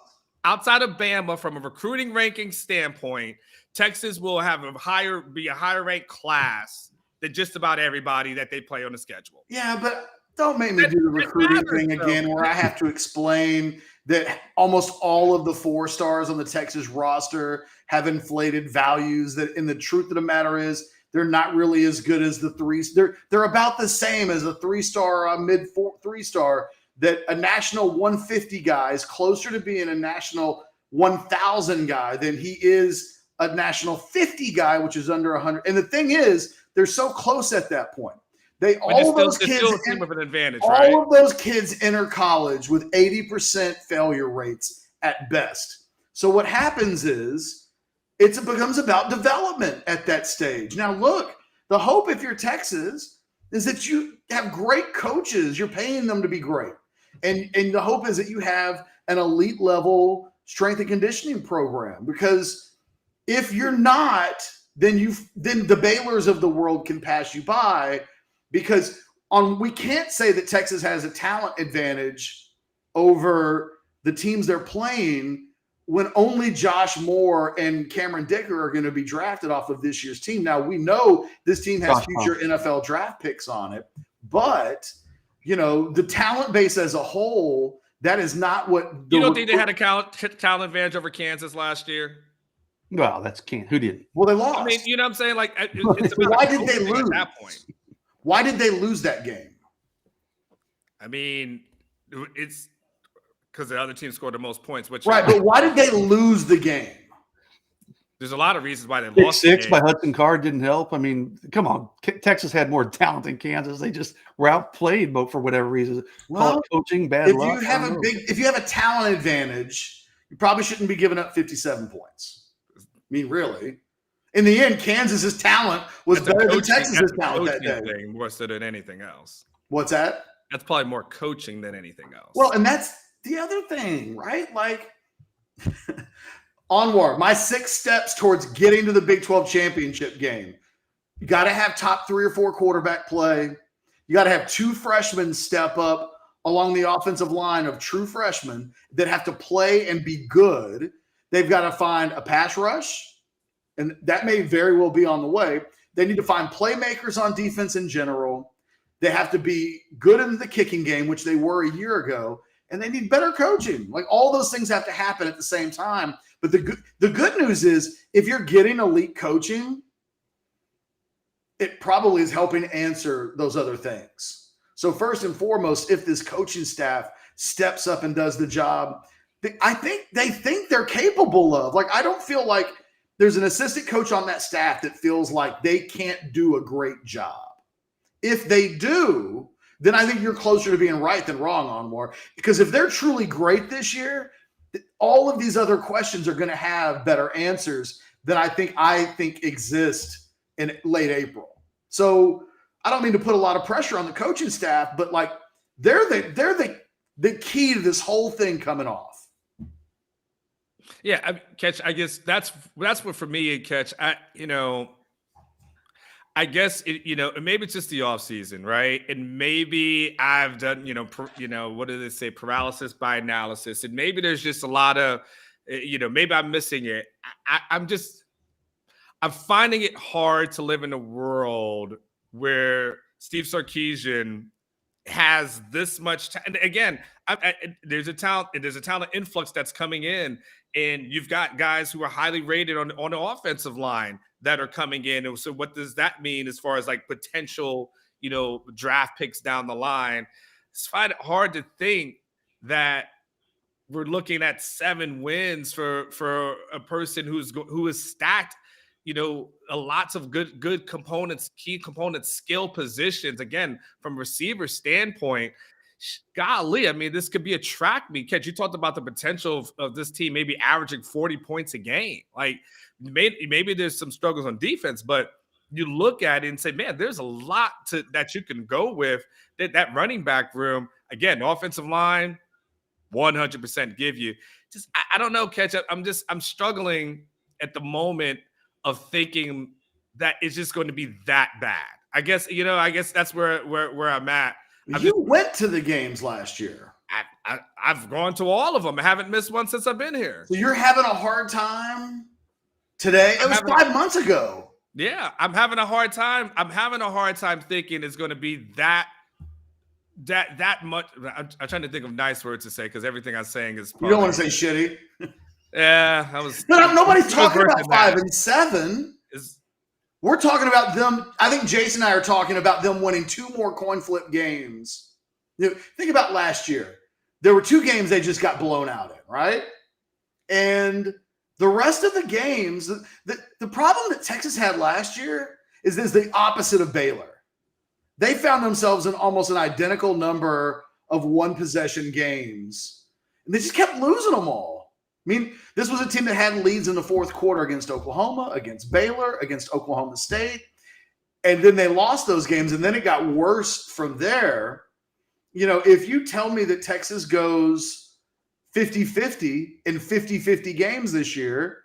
Outside of Bama, from a recruiting ranking standpoint, Texas will be a higher ranked class than just about everybody that they play on the schedule. Yeah, but don't make me do the recruiting thing again, where I have to explain that almost all of the 4 stars on the Texas roster have inflated values. That, in the truth of the matter is, they're not really as good as the 3. They're about the same as a 3-star, mid 3-star. That a national 150 guy is closer to being a national 1,000 guy than he is a national 50 guy, which is under 100. And the thing is, they're so close at that point. All of those kids enter college with 80% failure rates at best. So what happens is it becomes about development at that stage. Now, look, the hope, if you're Texas, is that you have great coaches. You're paying them to be great. And the hope is that you have an elite level strength and conditioning program, because if you're not, then the Baylors of the world can pass you by, because we can't say that Texas has a talent advantage over the teams they're playing when only Josh Moore and Cameron Dicker are going to be drafted off of this year's team. Now, we know this team has future NFL draft picks on it, but the talent base as a whole, that is not what. You don't think they had a talent advantage over Kansas last year? Well, that's can't. Who did? Well, they lost. I mean, you know what I'm saying? Like, it's why did they lose at that point? Why did they lose that game? I mean, it's because the other team scored the most points. Which right, but why did they lose the game? There's a lot of reasons why they lost. 6 by Hudson Card didn't help. I mean, come on. Texas had more talent than Kansas. They just were outplayed, but for whatever reason. Well, coaching, bad luck. If you have a talent advantage, you probably shouldn't be giving up 57 points. I mean, really. In the end, Kansas's talent was better than Texas's talent that day. Thing more so than anything else. What's that? That's probably more coaching than anything else. Well, and that's the other thing, right? Like, Anwar, my 6 steps towards getting to the Big 12 championship game. You got to have top 3 or 4 quarterback play. You got to have 2 freshmen step up along the offensive line of true freshmen that have to play and be good. They've got to find a pass rush, and that may very well be on the way. They need to find playmakers on defense in general. They have to be good in the kicking game, which they were a year ago, and they need better coaching. Like, all those things have to happen at the same time. But the good news is, if you're getting elite coaching, it probably is helping answer those other things. So first and foremost, if this coaching staff steps up and does the job, I think they think they're capable of. Like, I don't feel like there's an assistant coach on that staff that feels like they can't do a great job. If they do, then I think you're closer to being right than wrong, Anwar. Because if they're truly great this year, all of these other questions are going to have better answers than I think exist in late April. So I don't mean to put a lot of pressure on the coaching staff, but like, they're the key to this whole thing coming off. Yeah, Catch, I guess that's what for me, Catch, I guess maybe it's just the offseason, right? And maybe I've done, what do they say, paralysis by analysis, and maybe there's just a lot of, maybe I'm missing it. I'm finding it hard to live in a world where Steve Sarkisian has this much and again, there's a talent influx that's coming in, and you've got guys who are highly rated on the offensive line that are coming in. And so what does that mean as far as like potential, draft picks down the line? It's hard to think that we're looking at 7 wins for a person who is stacked, lots of good components, key components, skill positions. Again, from receiver standpoint, golly, I mean, this could be a track meet. Catch, you talked about the potential of this team maybe averaging 40 points a game. Like, maybe there's some struggles on defense, but you look at it and say, man, there's a lot that you can go with. That running back room, again, offensive line, 100% give you. Just I don't know, Catch. I'm struggling at the moment of thinking that it's just going to be that bad. I guess that's where I'm at. Went to the games last year. I've gone to all of them. I haven't missed one since I've been here. So you're having a hard time today? It was 5 months ago. Yeah, I'm having a hard time. I'm having a hard time thinking it's going to be that much. I'm trying to think of nice words to say because everything I'm saying is. You don't want to say shitty. Yeah, I was. No, nobody's talking about 5 and 7. We're talking about them. I think Jason and I are talking about them winning 2 more coin flip games. Think about last year. There were 2 games they just got blown out in, right? And the rest of the games, the problem that Texas had last year is the opposite of Baylor. They found themselves in almost an identical number of 1-possession games, and they just kept losing them all. I mean, this was a team that had leads in the 4th quarter against Oklahoma, against Baylor, against Oklahoma State, and then they lost those games, and then it got worse from there. If you tell me that Texas goes 50-50 in 50-50 games this year,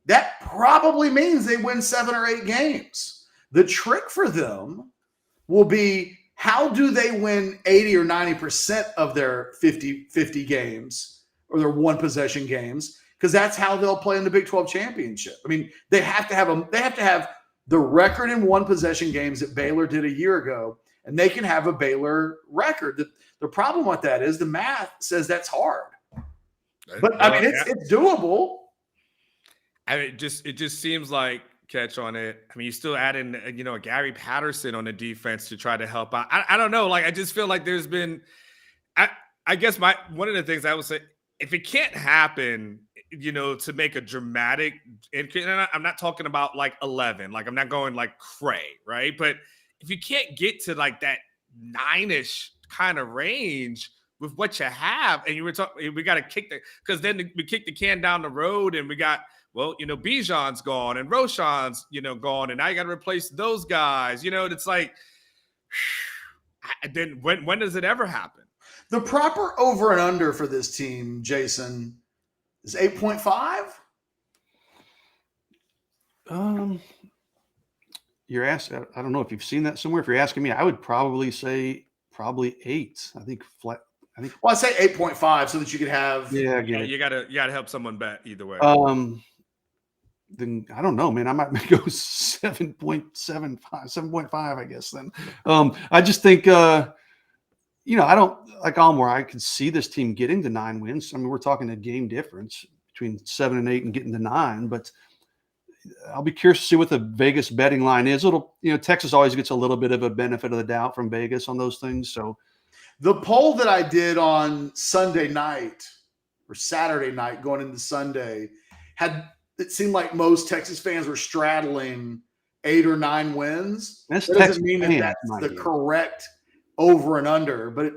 that probably means they win 7 or 8 games. The trick for them will be, how do they win 80 or 90% of their 50-50 games or their 1-possession games? Because that's how they'll play in the Big 12 championship. I mean, they have to have the record in 1-possession games that Baylor did a year ago, and they can have a Baylor record. The problem with that is the math says that's hard. But I mean, it's doable. I mean, it just seems like, Catch, on it. I mean, you still add in, a Gary Patterson on the defense to try to help out. I don't know. Like, I just feel like there's been, I guess one of the things I would say, if it can't happen, to make a dramatic, and I'm not talking about like 11, like I'm not going like cray, right? But if you can't get to like that 9-ish kind of range, with what you have. And you were talking, we got to kick because then we kick the can down the road, and we got, well, Bijan's gone and Roschon's, gone, and now you got to replace those guys. It's like, then when does it ever happen? The proper over and under for this team, Jason, is 8.5. You're asking. I don't know if you've seen that somewhere. If you're asking me, I would probably say 8. I think flat. Well, I say 8.5 so that you could have. Yeah, you gotta help someone bet either way. Then I don't know, man. I might go 7.75, 7.5, I guess. Then I just think I don't like Anwar. I could see this team getting to 9 wins. I mean, we're talking a game difference between 7 and 8 and getting to 9, but I'll be curious to see what the Vegas betting line is. Texas always gets a little bit of a benefit of the doubt from Vegas on those things. So the poll that I did on Sunday night or Saturday night going into Sunday it seemed like most Texas fans were straddling 8 or 9 wins. That doesn't mean that's the correct over and under, but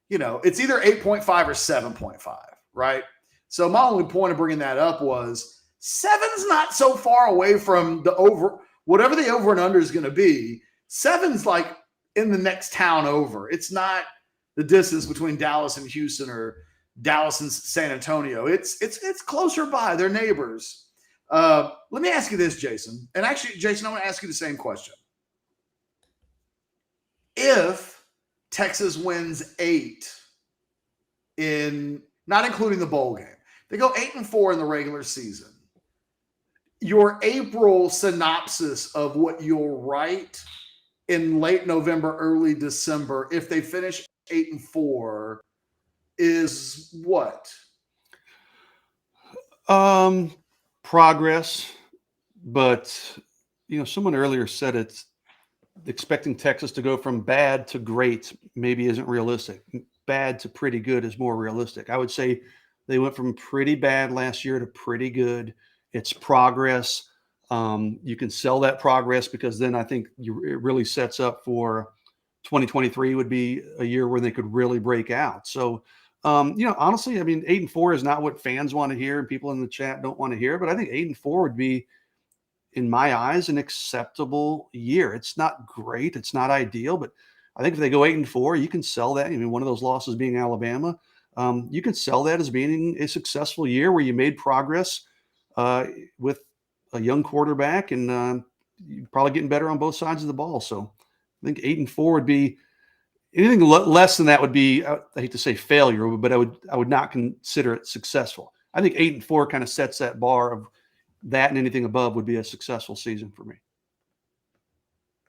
it's either 8.5 or 7.5, right? So my only point of bringing that up was 7's not so far away from the over, whatever the over and under is going to be. 7's like in the next town over. It's not the distance between Dallas and Houston or Dallas and San Antonio. It's closer by. They're neighbors. Let me ask you this, Jason. And actually, Jason, I want to ask you the same question. If Texas wins 8 not including the bowl game, they go 8-4 in the regular season. Your April synopsis of what you'll write in late November, early December, if they finish 8-4, is what? Progress, but someone earlier said it's expecting Texas to go from bad to great maybe isn't realistic. Bad to pretty good is more realistic. I would say they went from pretty bad last year to pretty good. It's progress. You can sell that progress because then I think it really sets up for 2023 would be a year where they could really break out. So honestly, I mean, 8-4 is not what fans want to hear and people in the chat don't want to hear, but I think 8-4 would be, in my eyes, an acceptable year. It's not great. It's not ideal, but I think if they go 8-4, you can sell that. I mean, one of those losses being Alabama, you can sell that as being a successful year where you made progress with a young quarterback and you're probably getting better on both sides of the ball. So I think 8-4 would be. Anything less than that would be, I hate to say failure, but I would not consider it successful. I think 8-4 kind of sets that bar of that, and anything above would be a successful season for me.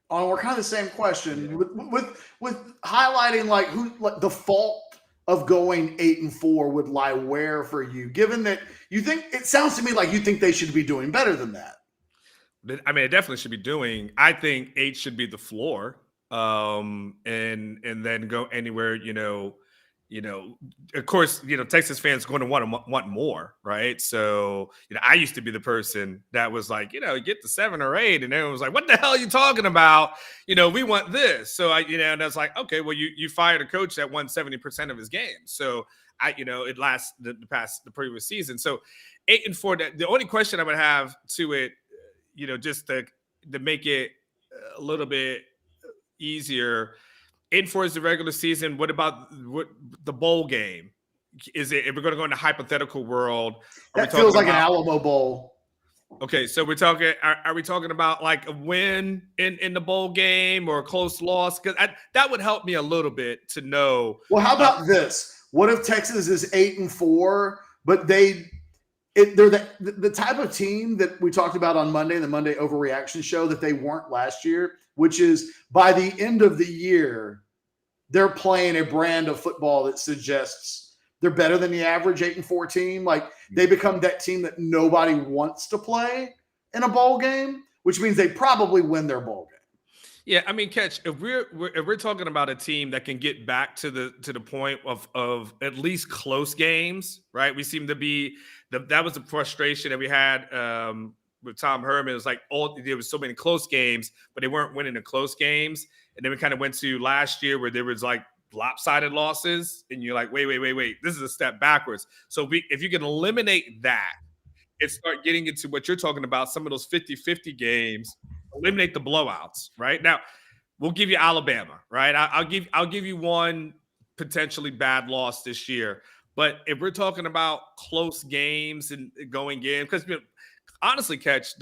We're kind of the same question with highlighting like the fault of going 8-4 would lie where for you, given that you think it sounds to me like you think they should be doing better than that. I mean, it definitely should be doing. I think 8 should be the floor. And then go anywhere, of course, Texas fans going to want more, right? So, I used to be the person that was like, get the 7 or 8, and everyone was like, what the hell are you talking about? We want this. So and I was like, okay, well, you fired a coach that won 70% of his games. So it lasts the previous season. So 8-4, the only question I would have to it, just to make it a little bit easier. 8-4 is the regular season. What about the bowl game? Is it? If we're going to go into hypothetical world, that feels like an Alamo Bowl. Okay, so we're talking. Are we talking about like a win in the bowl game or a close loss? Because that would help me a little bit to know. Well, how about this? What if Texas is 8-4, but they're the type of team that we talked about on Monday, the Monday Overreaction Show, that they weren't last year, which is by the end of the year, they're playing a brand of football that suggests they're better than the average 8-4 team. Like they become that team that nobody wants to play in a bowl game, which means they probably win their bowl game. Yeah, I mean, Ketch, if we're talking about a team that can get back to the point of at least close games, right? We seem to be that was the frustration that we had with Tom Herman. It was like there was so many close games, but they weren't winning the close games. And then we kind of went to last year where there was like lopsided losses, and you're like, wait, this is a step backwards. So if you can eliminate that and start getting into what you're talking about, some of those 50-50 games, eliminate the blowouts, right? Now, we'll give you Alabama, right? I'll give you one potentially bad loss this year. But if we're talking about close games and going in, because honestly, Ketch,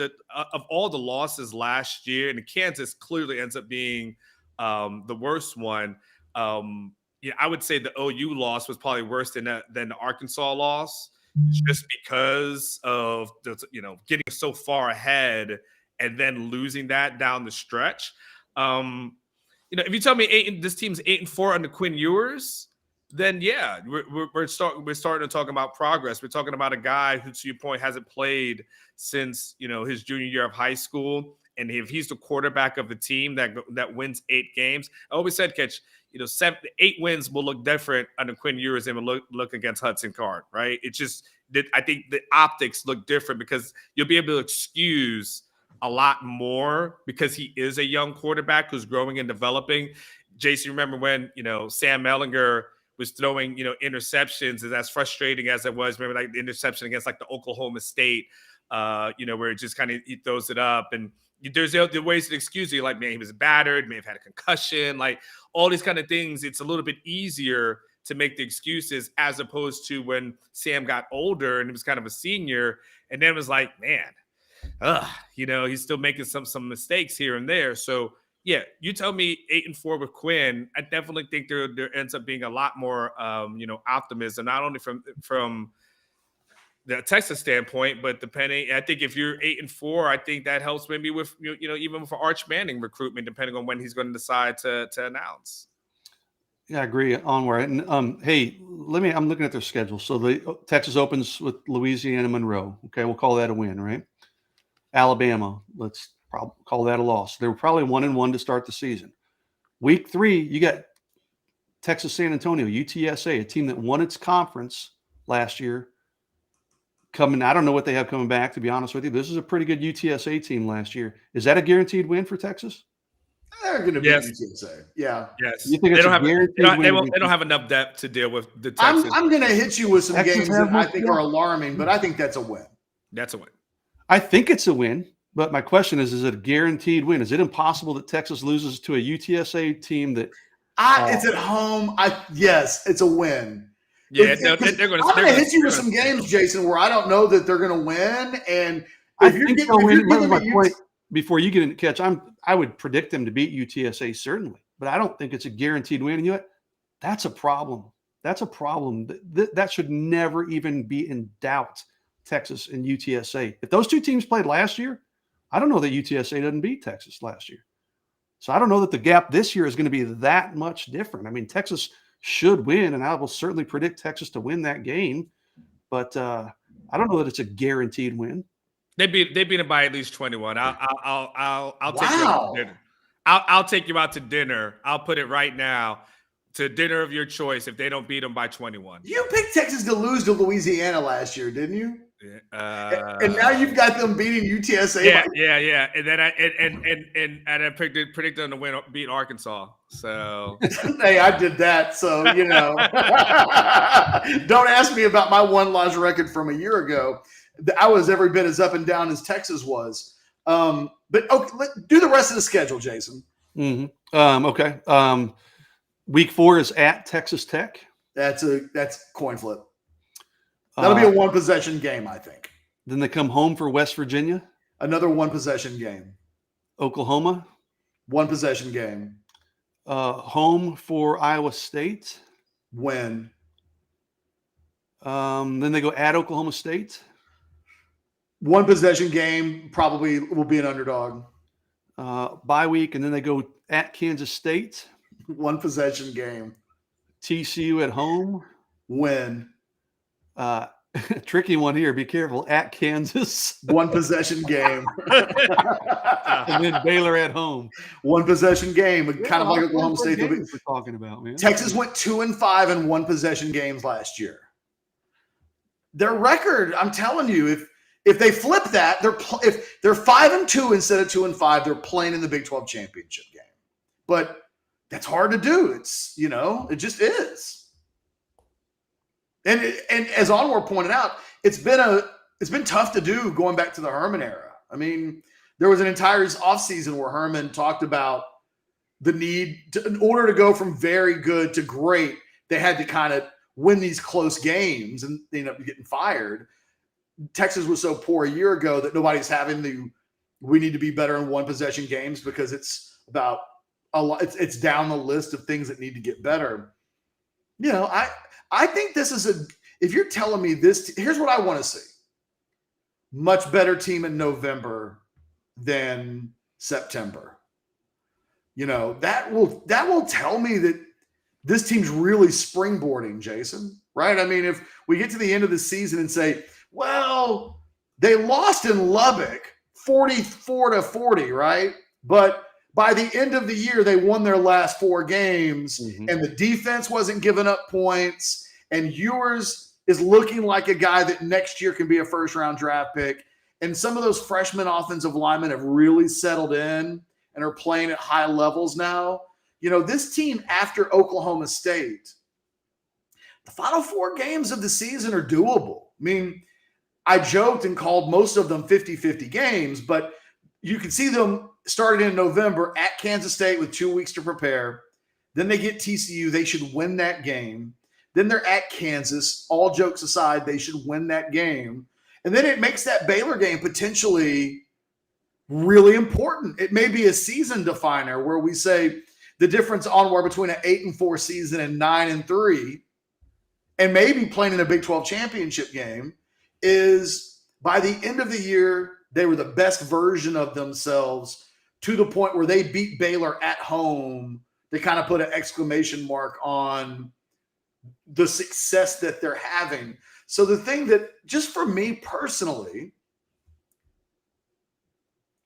of all the losses last year, and Kansas clearly ends up being the worst one. I would say the OU loss was probably worse than the Arkansas loss, just because of getting so far ahead and then losing that down the stretch. If you tell me this team's 8-4 under Quinn Ewers, then yeah, we're starting to talk about progress. We're talking about a guy who, to your point, hasn't played since his junior year of high school. And if he's the quarterback of the team that wins 8 games, I always said, Ketch, 8 wins will look different under Quinn Ewers than will look against Hudson Card, right? It's just that I think the optics look different because you'll be able to excuse a lot more because he is a young quarterback who's growing and developing. Jason, remember when Sam Mellinger was throwing interceptions, and as frustrating as it was. Remember, like the interception against like the Oklahoma State, where it just kind of he throws it up, and there's the ways to excuse it. Like, man, he was battered, may have had a concussion, like all these kind of things. It's a little bit easier to make the excuses as opposed to when Sam got older and he was kind of a senior, and then it was like, man, he's still making some mistakes here and there. So yeah, you tell me 8-4 with Quinn. I definitely think there ends up being a lot more optimism, not only from the Texas standpoint, but depending, I think if you're 8-4, I think that helps maybe with even for Arch Manning recruitment, depending on when he's going to decide to announce. Yeah, I agree, Anwar. And hey, I'm looking at their schedule. So the Texas opens with Louisiana Monroe. Okay, we'll call that a win, right? Alabama, let's call that a loss. They were probably 1-1 to start the season. Week 3, you got Texas San Antonio, UTSA, a team that won its conference last year. I don't know what they have coming back, to be honest with you. This is a pretty good UTSA team last year. Is that a guaranteed win for Texas? They're going to be UTSA. Yeah. Yes. You think they don't have enough depth to deal with the Texas. I'm going to hit you with some games that I think are alarming, but I think that's a win. That's a win. I think it's a win, but my question is it a guaranteed win? Is it impossible that Texas loses to a UTSA team that it's at home? Yes, it's a win. Yeah, they're going to. I'm going to hit you with some games, Jason, where I don't know that they're going to win. And I think they'll win. My point before you get into Catch, I would predict them to beat UTSA certainly, but I don't think it's a guaranteed win. And that's a problem. That's a problem. That should never even be in doubt. Texas and UTSA. If those two teams played last year, I don't know that UTSA doesn't beat Texas last year. So I don't know that the gap this year is going to be that much different. I mean, Texas should win, and I will certainly predict Texas to win that game. But I don't know that it's a guaranteed win. They beat them by at least 21. I'll take you out to dinner. I'll take you out to dinner. I'll put it right now. To dinner of your choice if they don't beat them by 21. You picked Texas to lose to Louisiana last year, didn't you? And now you've got them beating UTSA. Yeah. And then I predicted them to win, beat Arkansas. So hey, I did that. So don't ask me about my 1-loss record from a year ago. I was every bit as up and down as Texas was. But okay, do the rest of the schedule, Jason. Mm-hmm. Okay. Week 4 is at Texas Tech. That's coin flip. That'll be a 1-possession game, I think. Then they come home for West Virginia. Another 1-possession game. Oklahoma. 1-possession game. Home for Iowa State. Win. Then they go at Oklahoma State. 1-possession game, probably will be an underdog. Bye week, and then they go at Kansas State. 1-possession game. TCU at home. Win. Tricky one here. Be careful. At Kansas. 1-possession game. And then Baylor at home. 1-possession game. Kind of like Oklahoma State. We're talking about, man. Texas went 2-5 in 1-possession games last year. Their record, I'm telling you, if they flip that, if they're 5-2 instead of 2-5, they're playing in the Big 12 championship game. But that's hard to do. It's, it just is. And as Anwar pointed out, it's been tough to do going back to the Herman era. I mean, there was an entire offseason where Herman talked about the need in order to go from very good to great, they had to kind of win these close games, and they ended up getting fired. Texas was so poor a year ago that nobody's having we need to be better in one possession games, because it's about a lot. It's down the list of things that need to get better. I think this is if you're telling me this, here's what I want to see. Much better team in November than September. That will tell me that this team's really springboarding, Jason, right? I mean, if we get to the end of the season and say, well, they lost in Lubbock 44-40, right? But by the end of the year, they won their last 4 games, and the defense wasn't giving up points, and Ewers is looking like a guy that next year can be a first-round draft pick, and some of those freshman offensive linemen have really settled in and are playing at high levels now. This team after Oklahoma State, the final 4 games of the season are doable. I mean, I joked and called most of them 50-50 games, but you can see them starting in November at Kansas State with 2 weeks to prepare. Then they get TCU. They should win that game. Then they're at Kansas. All jokes aside, they should win that game. And then it makes that Baylor game potentially really important. It may be a season definer where we say the difference Anwar between an 8-4 season and 9-3, and maybe playing in a Big 12 championship game, is by the end of the year, they were the best version of themselves to the point where they beat Baylor at home. They kind of put an exclamation mark on the success that they're having. So the thing that, just for me personally,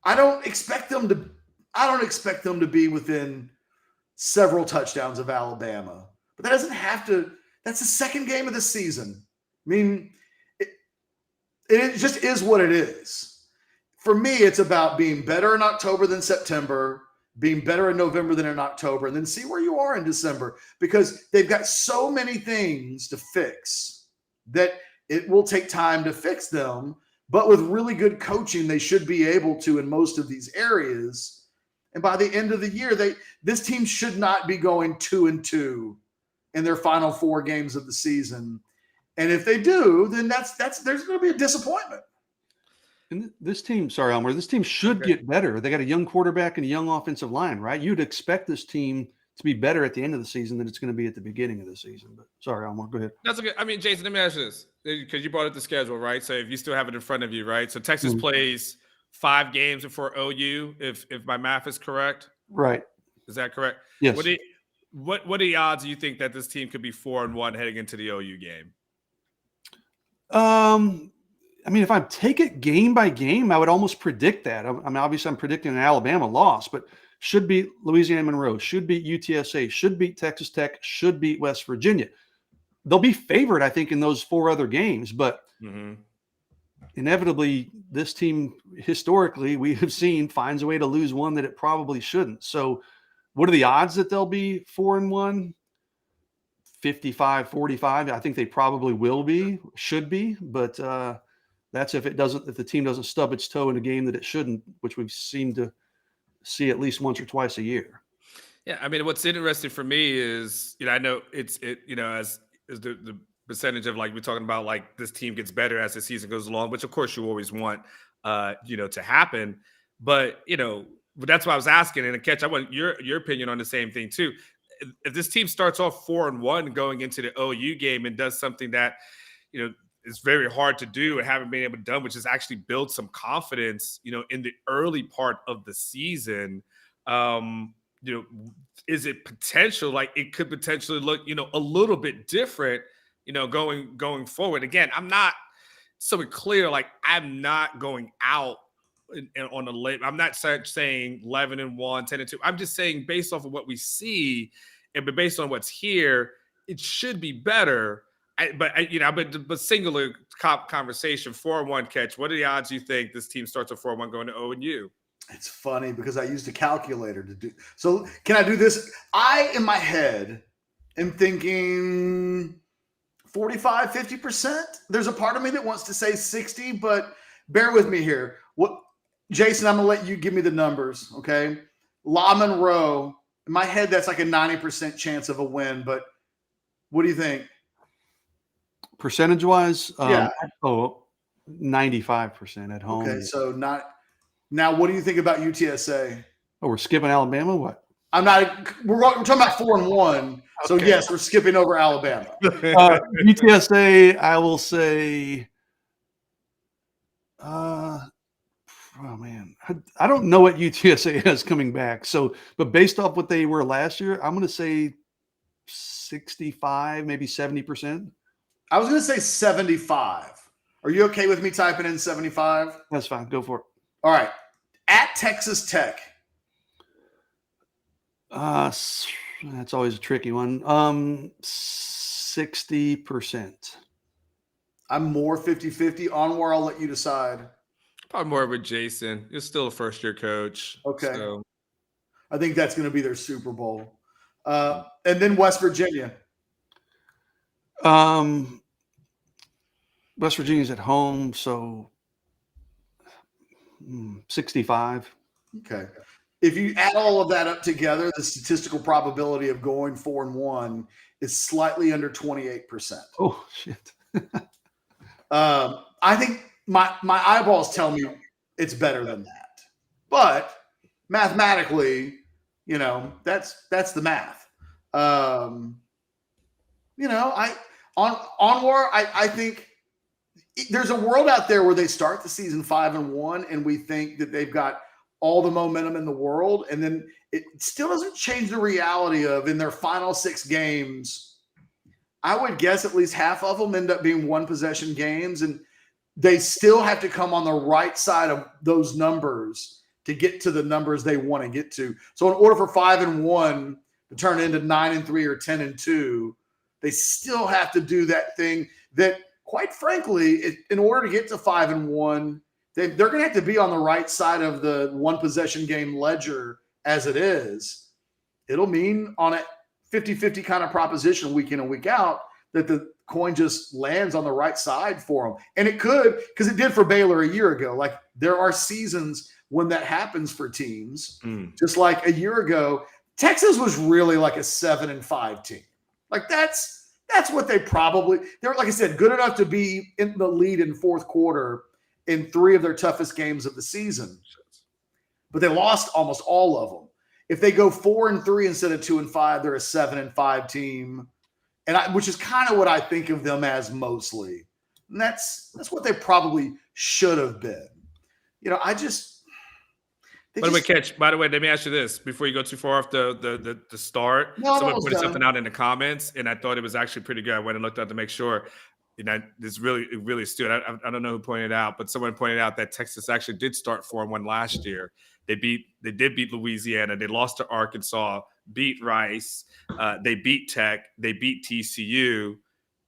I don't expect them to be within several touchdowns of Alabama. But that doesn't have to. That's the second game of the season. I mean, it just is what it is. For me, it's about being better in October than September, being better in November than in October, and then see where you are in December, because they've got so many things to fix that it will take time to fix them. But with really good coaching, they should be able to in most of these areas. And by the end of the year, this team should not be going 2-2 in their final 4 games of the season. And if they do, then there's going to be a disappointment. And this team, sorry, Elmer, this team should get better. They got a young quarterback and a young offensive line, right? You'd expect this team to be better at the end of the season than it's going to be at the beginning of the season. But sorry, Elmer, go ahead. That's okay. I mean, Jason, let me ask you this, because you brought up the schedule, right? So if you still have it in front of you, right? So Texas plays 5 games before OU, if my math is correct. Right. Is that correct? Yes. What are the odds you think that this team could be 4-1 heading into the OU game? I mean, if I take it game by game, I would almost predict that. I mean, obviously I'm predicting an Alabama loss, but should beat Louisiana Monroe, should beat UTSA, should beat Texas Tech, should beat West Virginia. They'll be favored, I think, in those 4 other games, but inevitably this team, historically, we have seen finds a way to lose one that it probably shouldn't. So what are the odds that they'll be 4-1? 55-45. I think they probably should be, but that's if the team doesn't stub its toe in a game that it shouldn't, which we've seemed to see at least once or twice a year. Yeah, I mean, what's interesting for me is, I know as the percentage of, like, we're talking about, like, this team gets better as the season goes along, which of course you always want, to happen. But, that's why I was asking, and Ketch, I want your opinion on the same thing too. If this team starts off 4-1 going into the OU game and does something that, is very hard to do and haven't been able to do, which is actually build some confidence, in the early part of the season, is it potential, like it could potentially look, a little bit different, going forward. Again, I'm not so clear, like I'm not going out on a late. I'm not saying 11-1, 10-2. I'm just saying based off of what we see, but based on what's here, it should be better. But singular conversation, 4-1 Catch. What are the odds you think this team starts a 4-1 going to OU? It's funny because I used a calculator to do. So can I do this? I, in my head, am thinking 45, 50%. There's a part of me that wants to say 60, but bear with me here. What, Jason, I'm going to let you give me the numbers, okay? La Monroe, in my head, that's like a 90% chance of a win, but what do you think? Percentage-wise? Yeah. 95% at home. Okay, so not – now what do you think about UTSA? Oh, we're skipping Alabama? What? I'm not – we're talking about 4-1. So, Okay. yes, we're skipping over Alabama. UTSA, I will say oh, man. I don't know what UTSA has coming back. So, but based off what they were last year, I'm going to say 65, maybe 70%. I was going to say 75. Are you okay with me typing in 75? That's fine. Go for it. All right. At Texas Tech. That's always a tricky one. 60%. I'm more 50-50. Anwar, I'll let you decide. Probably more with Jason. You're still a first-year coach. Okay. So. I think that's going to be their Super Bowl. And then West Virginia. West Virginia's at home, so 65. Okay. If you add all of that up together, the statistical probability of going 4-1 is slightly under 28%. Oh, shit. I think my eyeballs tell me it's better than that. But mathematically, that's the math. Anwar, I think there's a world out there where they start the season 5-1 and we think that they've got all the momentum in the world. And then it still doesn't change the reality of in their final 6 games, I would guess at least half of them end up being one possession games. And they still have to come on the right side of those numbers to get to the numbers they want to get to. So in order for 5-1 to turn into 9-3 or 10-2, they still have to do that thing that, quite frankly, in order to get to 5-1, they're going to have to be on the right side of the one possession game ledger as it is. It'll mean on a 50-50 kind of proposition week in and week out that the coin just lands on the right side for them. And it could, because it did for Baylor a year ago. Like, there are seasons when that happens for teams. Just like a year ago, Texas was really like a 7-5 team. Like, that's what they're like I said, good enough to be in the lead in fourth quarter in 3 of their toughest games of the season. But they lost almost all of them. If they go 4-3 instead of 2-5, they're a 7-5 team. Which is kind of what I think of them as mostly. And that's what they probably should have been. By the way, let me ask you this before you go too far off the start. No, someone put something out in the comments, and I thought it was actually pretty good. I went and looked up to make sure. This really stood. I don't know who pointed it out, but someone pointed out that Texas actually did start 4-1 last year. They did beat Louisiana. They lost to Arkansas, beat Rice. They beat Tech. They beat TCU,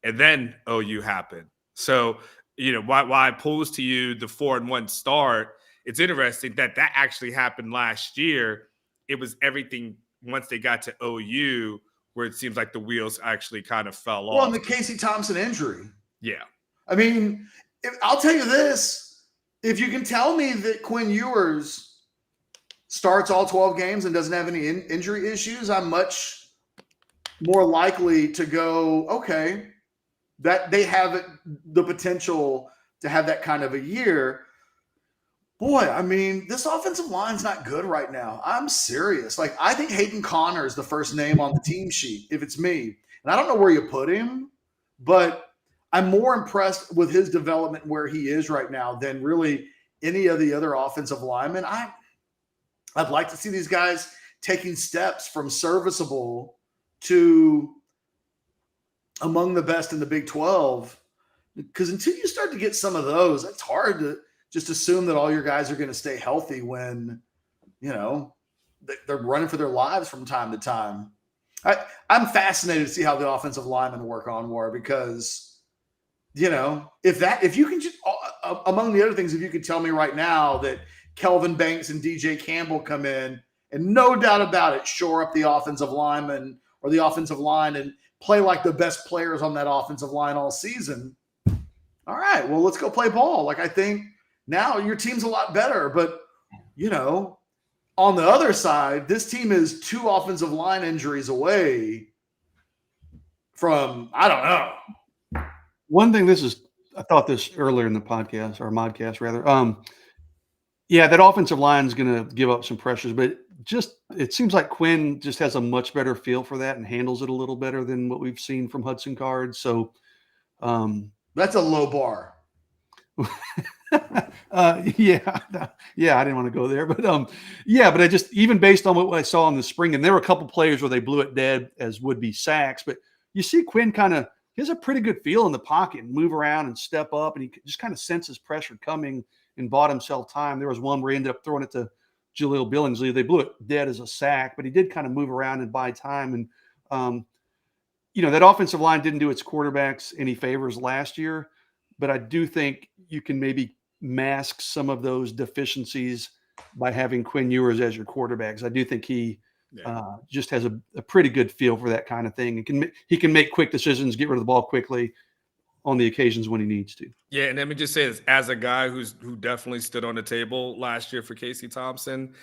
and then OU happened. So why I pose to you the 4-1 start. It's interesting that actually happened last year. It was everything once they got to OU where it seems like the wheels actually kind of fell off. Well, and the Casey Thompson injury. Yeah. I mean, I'll tell you this. If you can tell me that Quinn Ewers starts all 12 games and doesn't have any injury issues, I'm much more likely to go, okay, that they have the potential to have that kind of a year. Boy, I mean, this offensive line's not good right now. I'm serious. Like, I think Hayden Connor is the first name on the team sheet, if it's me. And I don't know where you put him, but I'm more impressed with his development where he is right now than really any of the other offensive linemen. I'd like to see these guys taking steps from serviceable to among the best in the Big 12. Because until you start to get some of those, it's hard to just assume that all your guys are going to stay healthy when, they're running for their lives from time to time. I'm fascinated to see how the offensive linemen work on War because, if you can just, among the other things, if you could tell me right now that Kelvin Banks and DJ Campbell come in and no doubt about it, shore up the offensive lineman or the offensive line and play like the best players on that offensive line all season. All right, well, let's go play ball. Like, I think now your team's a lot better. But, on the other side, this team is 2 offensive line injuries away from, I don't know. One thing, I thought this earlier in the podcast, or Modcast rather. That offensive line is going to give up some pressures, but it seems like Quinn just has a much better feel for that and handles it a little better than what we've seen from Hudson Card. So that's a low bar. I didn't want to go there, but but I just, even based on what I saw in the spring, and there were a couple players where they blew it dead as would be sacks, but you see Quinn he has a pretty good feel in the pocket and move around and step up, and he just kind of senses pressure coming and bought himself time. There was one where he ended up throwing it to Jaleel Billingsley. They blew it dead as a sack, but he did kind of move around and buy time. And, that offensive line didn't do its quarterbacks any favors last year, but I do think you can maybe mask some of those deficiencies by having Quinn Ewers as your quarterbacks. I do think he just has a pretty good feel for that kind of thing. He can make quick decisions, get rid of the ball quickly on the occasions when he needs to. Yeah, and let me just say this, as a guy who definitely stood on the table last year for Casey Thompson,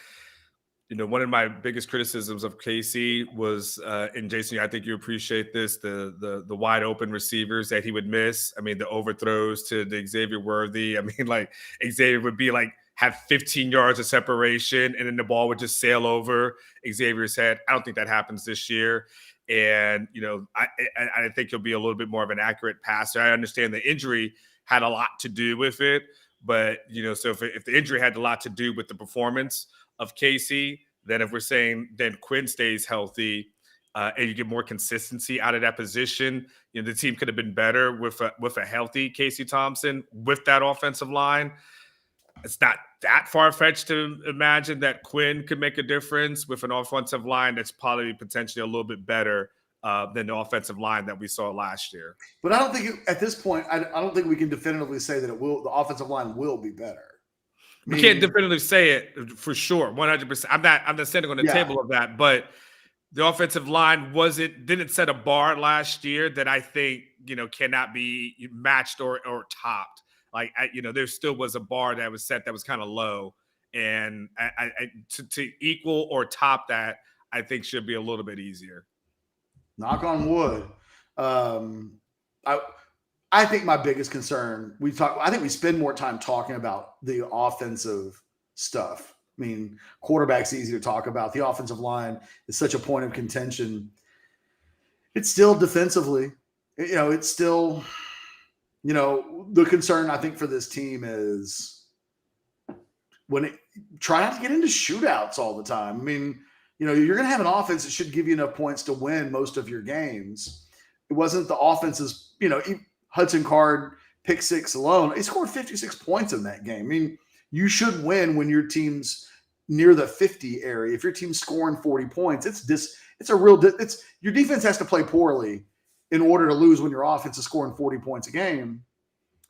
one of my biggest criticisms of Casey was, and Jason, I think you appreciate this, the wide open receivers that he would miss. I mean, the overthrows to the Xavier Worthy. I mean, like, Xavier would be like, have 15 yards of separation, and then the ball would just sail over Xavier's head. I don't think that happens this year. And, I think he'll be a little bit more of an accurate passer. I understand the injury had a lot to do with it, but, so if the injury had a lot to do with the performance of Casey, then if we're saying then Quinn stays healthy and you get more consistency out of that position, the team could have been better with a healthy Casey Thompson with that offensive line. It's not that far-fetched to imagine that Quinn could make a difference with an offensive line that's probably potentially a little bit better than the offensive line that we saw last year. But I don't think at this point, I don't think we can definitively say that the offensive line will be better. We can't definitively say it for sure, 100%. I'm not standing on the table of that, but the offensive line didn't set a bar last year that I think, cannot be matched or topped. Like, there still was a bar that was set that was kind of low, and to equal or top that, I think should be a little bit easier. Knock on wood. I think my biggest concern, I think we spend more time talking about the offensive stuff. I mean, quarterback's easy to talk about. The offensive line is such a point of contention. It's still defensively, it's still, the concern I think for this team is try not to get into shootouts all the time. I mean, you're going to have an offense that should give you enough points to win most of your games. It wasn't the offense's, Hudson Card pick six alone. He scored 56 points in that game. I mean, you should win when your team's near the 50 area. If your team's scoring 40 points, your defense has to play poorly in order to lose when your offense is scoring 40 points a game.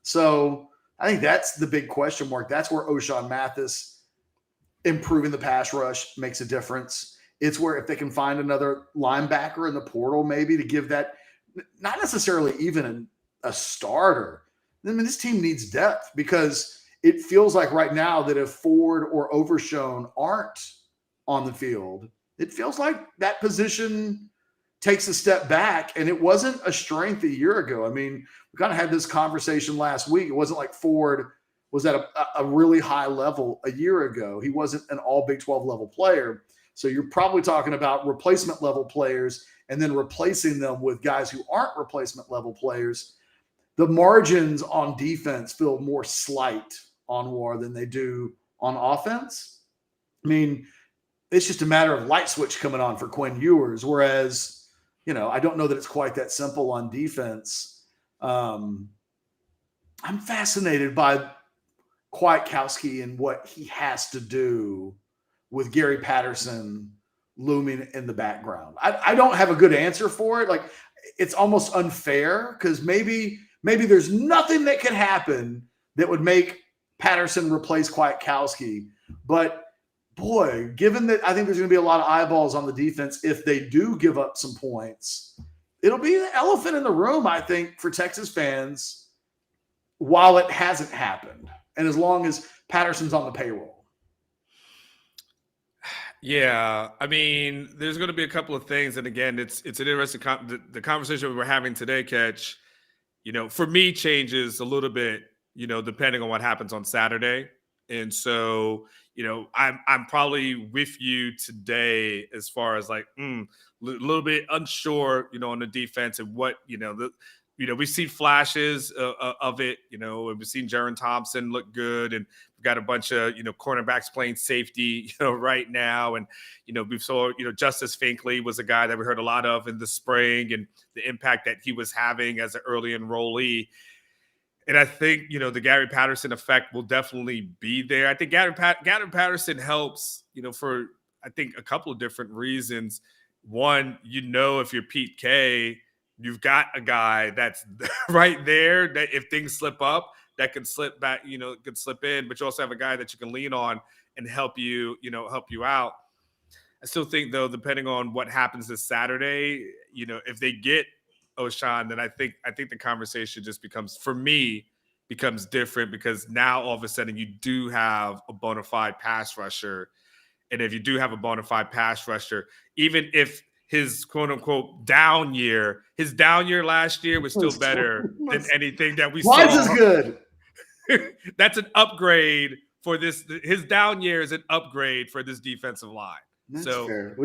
So I think that's the big question mark. That's where O'Shawn Mathis improving the pass rush makes a difference. It's where if they can find another linebacker in the portal, maybe to give that, not necessarily even a starter. I mean, this team needs depth because it feels like right now that if Ford or Overshone aren't on the field, it feels like that position takes a step back, and it wasn't a strength a year ago. I mean, we kind of had this conversation last week. It wasn't like Ford was at a really high level a year ago. He wasn't an all Big 12 level player. So you're probably talking about replacement level players and then replacing them with guys who aren't replacement level players. The margins on defense feel more slight on Anwar than they do on offense. I mean, it's just a matter of light switch coming on for Quinn Ewers, whereas, I don't know that it's quite that simple on defense. I'm fascinated by Kwiatkowski and what he has to do with Gary Patterson looming in the background. I don't have a good answer for it. Like, it's almost unfair because maybe there's nothing that could happen that would make Patterson replace Kwiatkowski. But boy, given that I think there's going to be a lot of eyeballs on the defense if they do give up some points, it'll be the elephant in the room, I think, for Texas fans while it hasn't happened and as long as Patterson's on the payroll. Yeah, I mean, there's going to be a couple of things, and again, it's an interesting the conversation we're having today, Ketch. For me, changes a little bit, depending on what happens on Saturday, and so I'm probably with you today as far as like a little bit unsure, on the defense and what we've seen flashes of it, we've seen Jaron Thompson look good, and we've got a bunch of, cornerbacks playing safety, right now. And, we saw, Justice Finkley was a guy that we heard a lot of in the spring and the impact that he was having as an early enrollee. And I think, the Gary Patterson effect will definitely be there. I think Gary Patterson helps, for, I think, a couple of different reasons. One, if you're Pete K, you've got a guy that's right there that if things slip up, that can slip back, could slip in, but you also have a guy that you can lean on and help you out. I still think, though, depending on what happens this Saturday, if they get Roschon, then I think the conversation just becomes different, because now all of a sudden you do have a bona fide pass rusher. And if you do have a bona fide pass rusher, even if his quote unquote down year last year was still better than anything that we saw. Why is good? That's an upgrade for this. His down year is an upgrade for this defensive line. That's fair.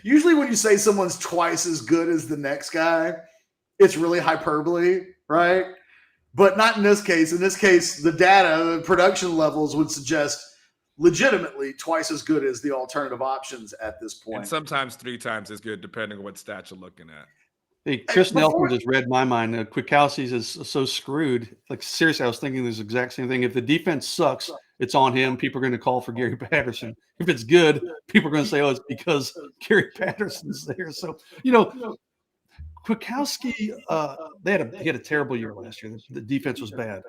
Usually when you say someone's twice as good as the next guy, it's really hyperbole, right? But not in this case. In this case, the data, the production levels would suggest legitimately twice as good as the alternative options at this point. And sometimes 3 times as good, depending on what stats you're looking at. Hey, Chris Nelson just read my mind. Kwiatkowski's is so screwed. Like, seriously, I was thinking this exact same thing. If the defense sucks, it's on him. People are going to call for Gary Patterson. If it's good, people are going to say, oh, it's because Gary Patterson's there. So, Kwiatkowski, he had a terrible year last year. The defense was bad.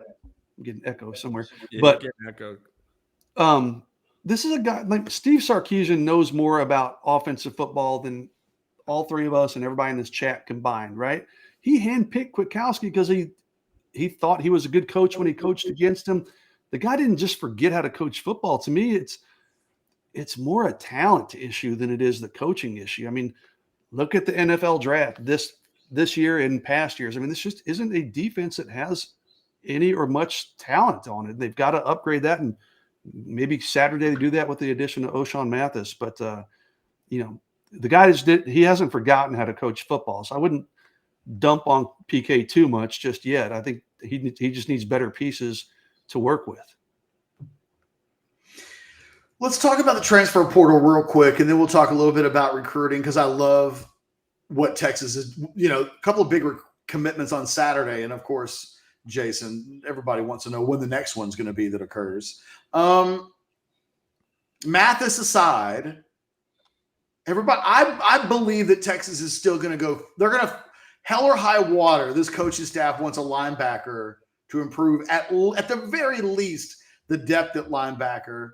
I'm getting echo somewhere. Yeah, but echo. This is a guy like Steve Sarkisian knows more about offensive football than all 3 of us and everybody in this chat combined, right? He handpicked Kwiatkowski because he thought he was a good coach when he coached against him. The guy didn't just forget how to coach football. To me, it's more a talent issue than it is the coaching issue. I mean, look at the NFL draft this year and past years. I mean, this just isn't a defense that has any or much talent on it. They've got to upgrade that, and maybe Saturday they do that with the addition of Roschon Mathis. But the guy he hasn't forgotten how to coach football. So I wouldn't dump on PK too much just yet. I think he just needs better pieces to work with. Let's talk about the transfer portal real quick, and then we'll talk a little bit about recruiting, because I love what Texas is. A couple of big commitments on Saturday, and of course, Jason, everybody wants to know when the next one's going to be that occurs. Mathis aside, everybody, I believe that Texas is still going to go. They're going to hell or high water. This coaching staff wants a linebacker to improve at the very least the depth at linebacker.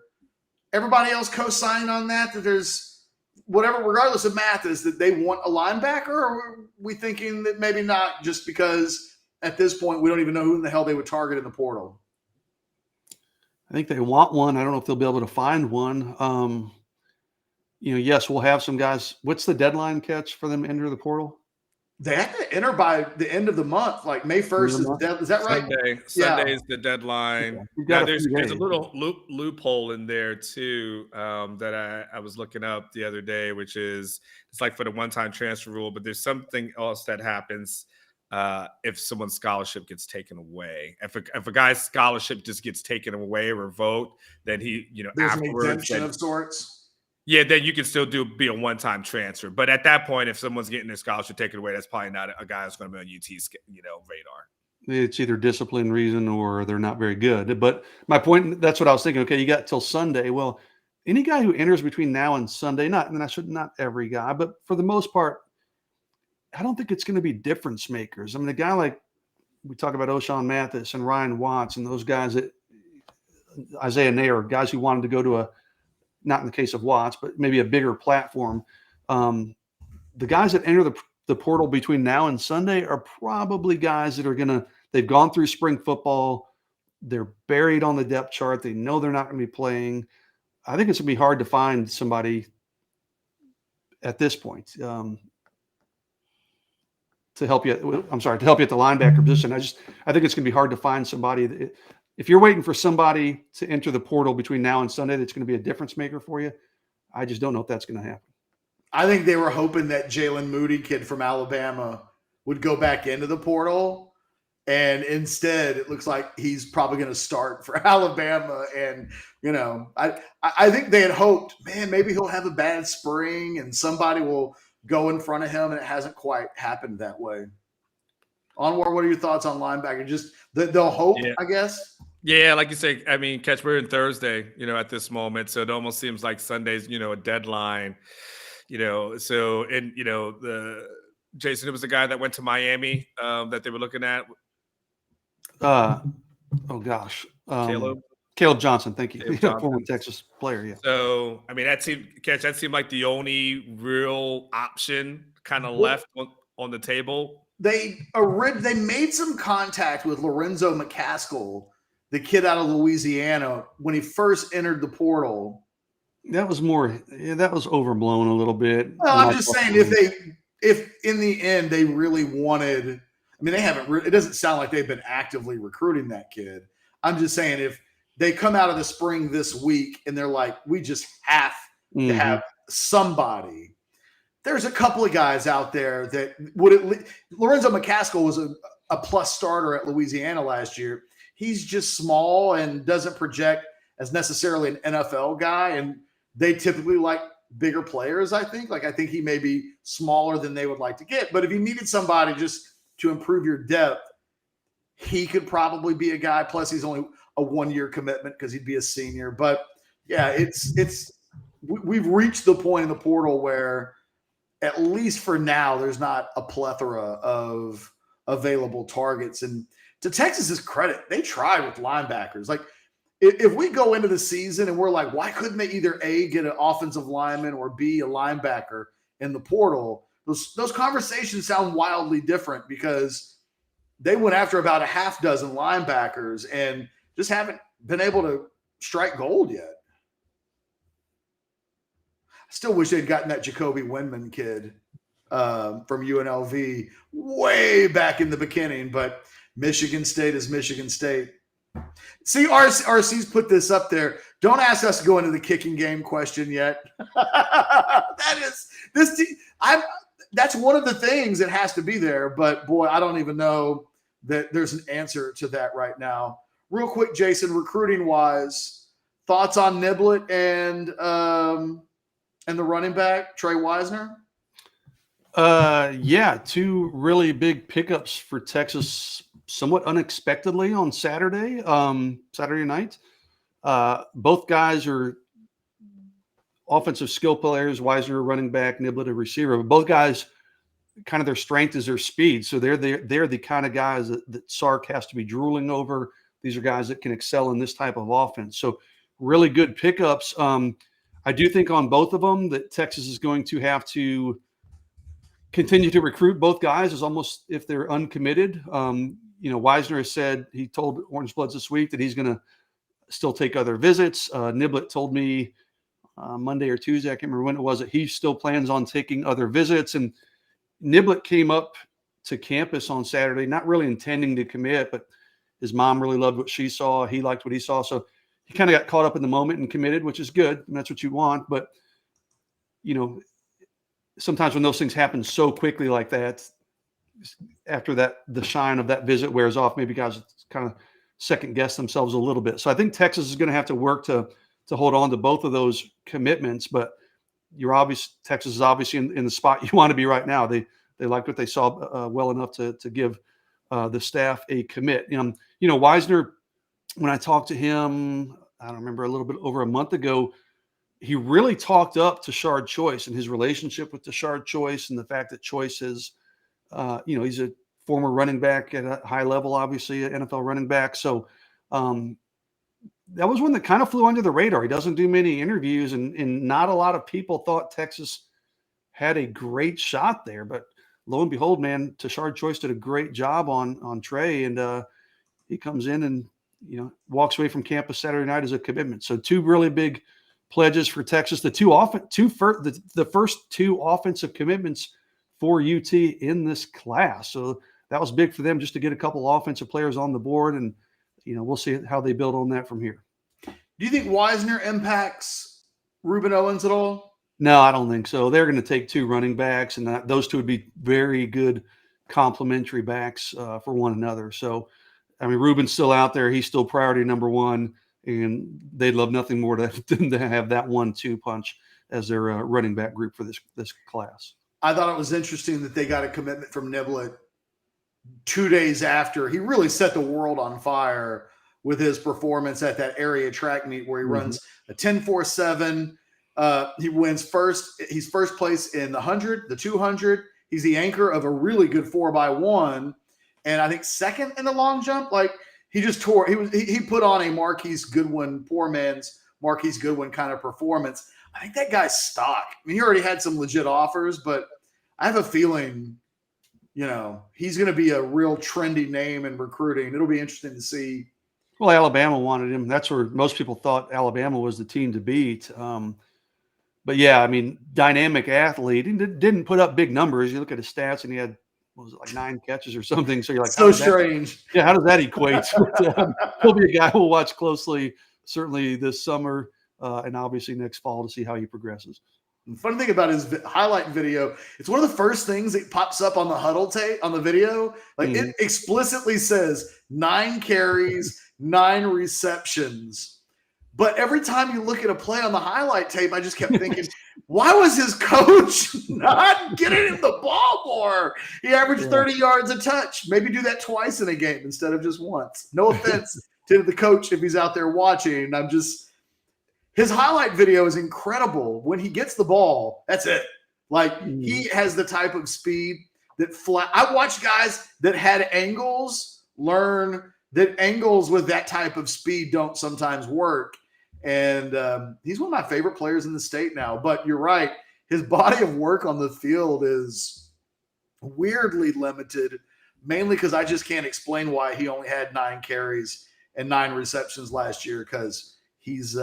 Everybody else co-signing on that there's whatever, regardless of Mathis, that they want a linebacker, or are we thinking that maybe not, just because at this point we don't even know who in the hell they would target in the portal? I think they want one. I don't know if they'll be able to find one. Yes, we'll have some guys. What's the deadline catch for them to enter the portal? They have to enter by the end of the month, like May 1st. Is that right? Sunday is the deadline. Yeah. Now, there's a little loophole in there too that I was looking up the other day, which is it's like for the one-time transfer rule, but there's something else that happens if someone's scholarship gets taken away. If a guy's scholarship just gets taken away or revoked, then there's afterwards an exemption of sorts. Yeah, then you can still be a one-time transfer. But at that point, if someone's getting their scholarship taken away, that's probably not a guy that's going to be on UT's radar. It's either discipline reason or they're not very good. But my point, that's what I was thinking. Okay, you got till Sunday. Well, any guy who enters between now and Sunday, not every guy, but for the most part, I don't think it's going to be difference makers. I mean, a guy like we talk about Roschon Mathis and Ryan Watts and those guys, that Isaiah Neyor, guys who wanted to go to not in the case of Watts, but maybe a bigger platform. The guys that enter the portal between now and Sunday are probably guys that they've gone through spring football. They're buried on the depth chart. They know they're not going to be playing. I think it's going to be hard to find somebody at this point to help you. I'm sorry, to help you at the linebacker position. I think it's going to be hard to find somebody. If you're waiting for somebody to enter the portal between now and Sunday that's going to be a difference maker for you, I just don't know if that's going to happen. I think they were hoping that Jalen Moody kid from Alabama would go back into the portal. And instead, it looks like he's probably going to start for Alabama. And, I think they had hoped, man, maybe he'll have a bad spring and somebody will go in front of him. And it hasn't quite happened that way. Anwar, what are your thoughts on linebacker? Just they'll hope, I guess. Yeah, like you say, I mean, Catch, we're in Thursday, at this moment. So it almost seems like Sunday's, a deadline. Jason, it was the guy that went to Miami that they were looking at. Caleb Johnson. Thank you. Former Texas player. Yeah. So, I mean, that seemed like the only real option kind of left on the table. They made some contact with Lorenzo Mccaskill, the kid out of Louisiana, when he first entered the portal. That was overblown a little bit. Well, I'm just saying if in the end they really wanted, I mean, they haven't, it doesn't sound like they've been actively recruiting that kid. I'm just saying if they come out of the spring this week and they're like, we just have to have somebody. There's a couple of guys out there that Lorenzo Mccaskill was a plus starter at Louisiana last year. He's just small and doesn't project as necessarily an NFL guy. And they typically like bigger players, I think. Like, I think he may be smaller than they would like to get. But if you needed somebody just to improve your depth, he could probably be a guy. Plus, he's only a 1-year commitment because he'd be a senior. But, yeah, we've reached the point in the portal where, at least for now, there's not a plethora of available targets. And to Texas's credit, they tried with linebackers. Like, if we go into the season and we're like, why couldn't they either A, get an offensive lineman, or B, a linebacker in the portal? Those conversations sound wildly different because they went after about a half dozen linebackers and just haven't been able to strike gold yet. I still wish they'd gotten that Jacoby Windman kid from UNLV way back in the beginning, but Michigan State is Michigan State. See, RC's put this up there. Don't ask us to go into the kicking game question yet. That's one of the things that has to be there. But boy, I don't even know that there's an answer to that right now. Real quick, Jason, recruiting wise, thoughts on Niblett and the running back Trey Weisner? Yeah, two really big pickups for Texas, somewhat unexpectedly on Saturday night. Both guys are offensive skill players. Weisner, running back, Niblett, a receiver. But both guys, kind of their strength is their speed. So they're the kind of guys that Sark has to be drooling over. These are guys that can excel in this type of offense. So really good pickups. I do think on both of them that Texas is going to have to continue to recruit both guys as almost if they're uncommitted. Weisner has said, he told Orangebloods this week that he's going to still take other visits. Niblett told me Monday or Tuesday, I can't remember when it was, that he still plans on taking other visits. And Niblett came up to campus on Saturday, not really intending to commit, but his mom really loved what she saw. He liked what he saw. So he kind of got caught up in the moment and committed, which is good. And that's what you want. But, sometimes when those things happen so quickly like that, after that, the shine of that visit wears off, maybe guys kind of second guess themselves a little bit. So I think Texas is going to have to work to hold on to both of those commitments, but Texas is obviously in the spot you want to be right now. They liked what they saw well enough to give the staff a commit. Weisner, when I talked to him, I don't remember, a little bit over a month ago, he really talked up to Tashard Choice and his relationship with Tashard Choice, and the fact that Choice is, he's a former running back at a high level, obviously an NFL running back. So that was one that kind of flew under the radar. He doesn't do many interviews, and not a lot of people thought Texas had a great shot there. But lo and behold, man, Tashard Choice did a great job on Trey, and he comes in and walks away from campus Saturday night as a commitment. So 2 really big pledges for Texas. The first 2 offensive commitments for UT in this class. So that was big for them just to get a couple offensive players on the board, and we'll see how they build on that from here. Do you think Weisner impacts Ruben Owens at all? No, I don't think so. They're going to take 2 running backs, and those 2 would be very good complementary backs for one another. So, I mean, Ruben's still out there. He's still priority number 1, and they'd love nothing more than to have that 1-2 punch as their running back group for this class. I thought it was interesting that they got a commitment from Niblett 2 days after he really set the world on fire with his performance at that area track meet where he runs a 10.47. He wins first. He's first place in the 100, the 200. He's the anchor of a really good 4x1. And I think second in the long jump. Like, he just tore. He put on a Marquise Goodwin, poor man's Marquise Goodwin kind of performance. I think that guy's stock. I mean, he already had some legit offers, but I have a feeling, he's going to be a real trendy name in recruiting. It'll be interesting to see. Well, Alabama wanted him. That's where most people thought Alabama was the team to beat. But yeah, I mean, dynamic athlete. He didn't put up big numbers. You look at his stats, and he had, what was it, like 9 catches or something. So you're like, so strange. How does that equate? But, he'll be a guy we'll watch closely, certainly this summer, and obviously next fall to see how he progresses. The funny thing about his highlight video, it's one of the first things that pops up on the huddle tape on the video. Like, it explicitly says 9 carries, 9 receptions. But every time you look at a play on the highlight tape, I just kept thinking, why was his coach not getting him the ball more? He averaged 30 yards a touch. Maybe do that twice in a game instead of just once. No offense to the coach if he's out there watching. His highlight video is incredible. When he gets the ball, that's it. Like, he has the type of speed that I watched guys that had angles learn that angles with that type of speed don't sometimes work. And he's one of my favorite players in the state now. But you're right. His body of work on the field is weirdly limited, mainly because I just can't explain why he only had 9 carries and 9 receptions last year, because he's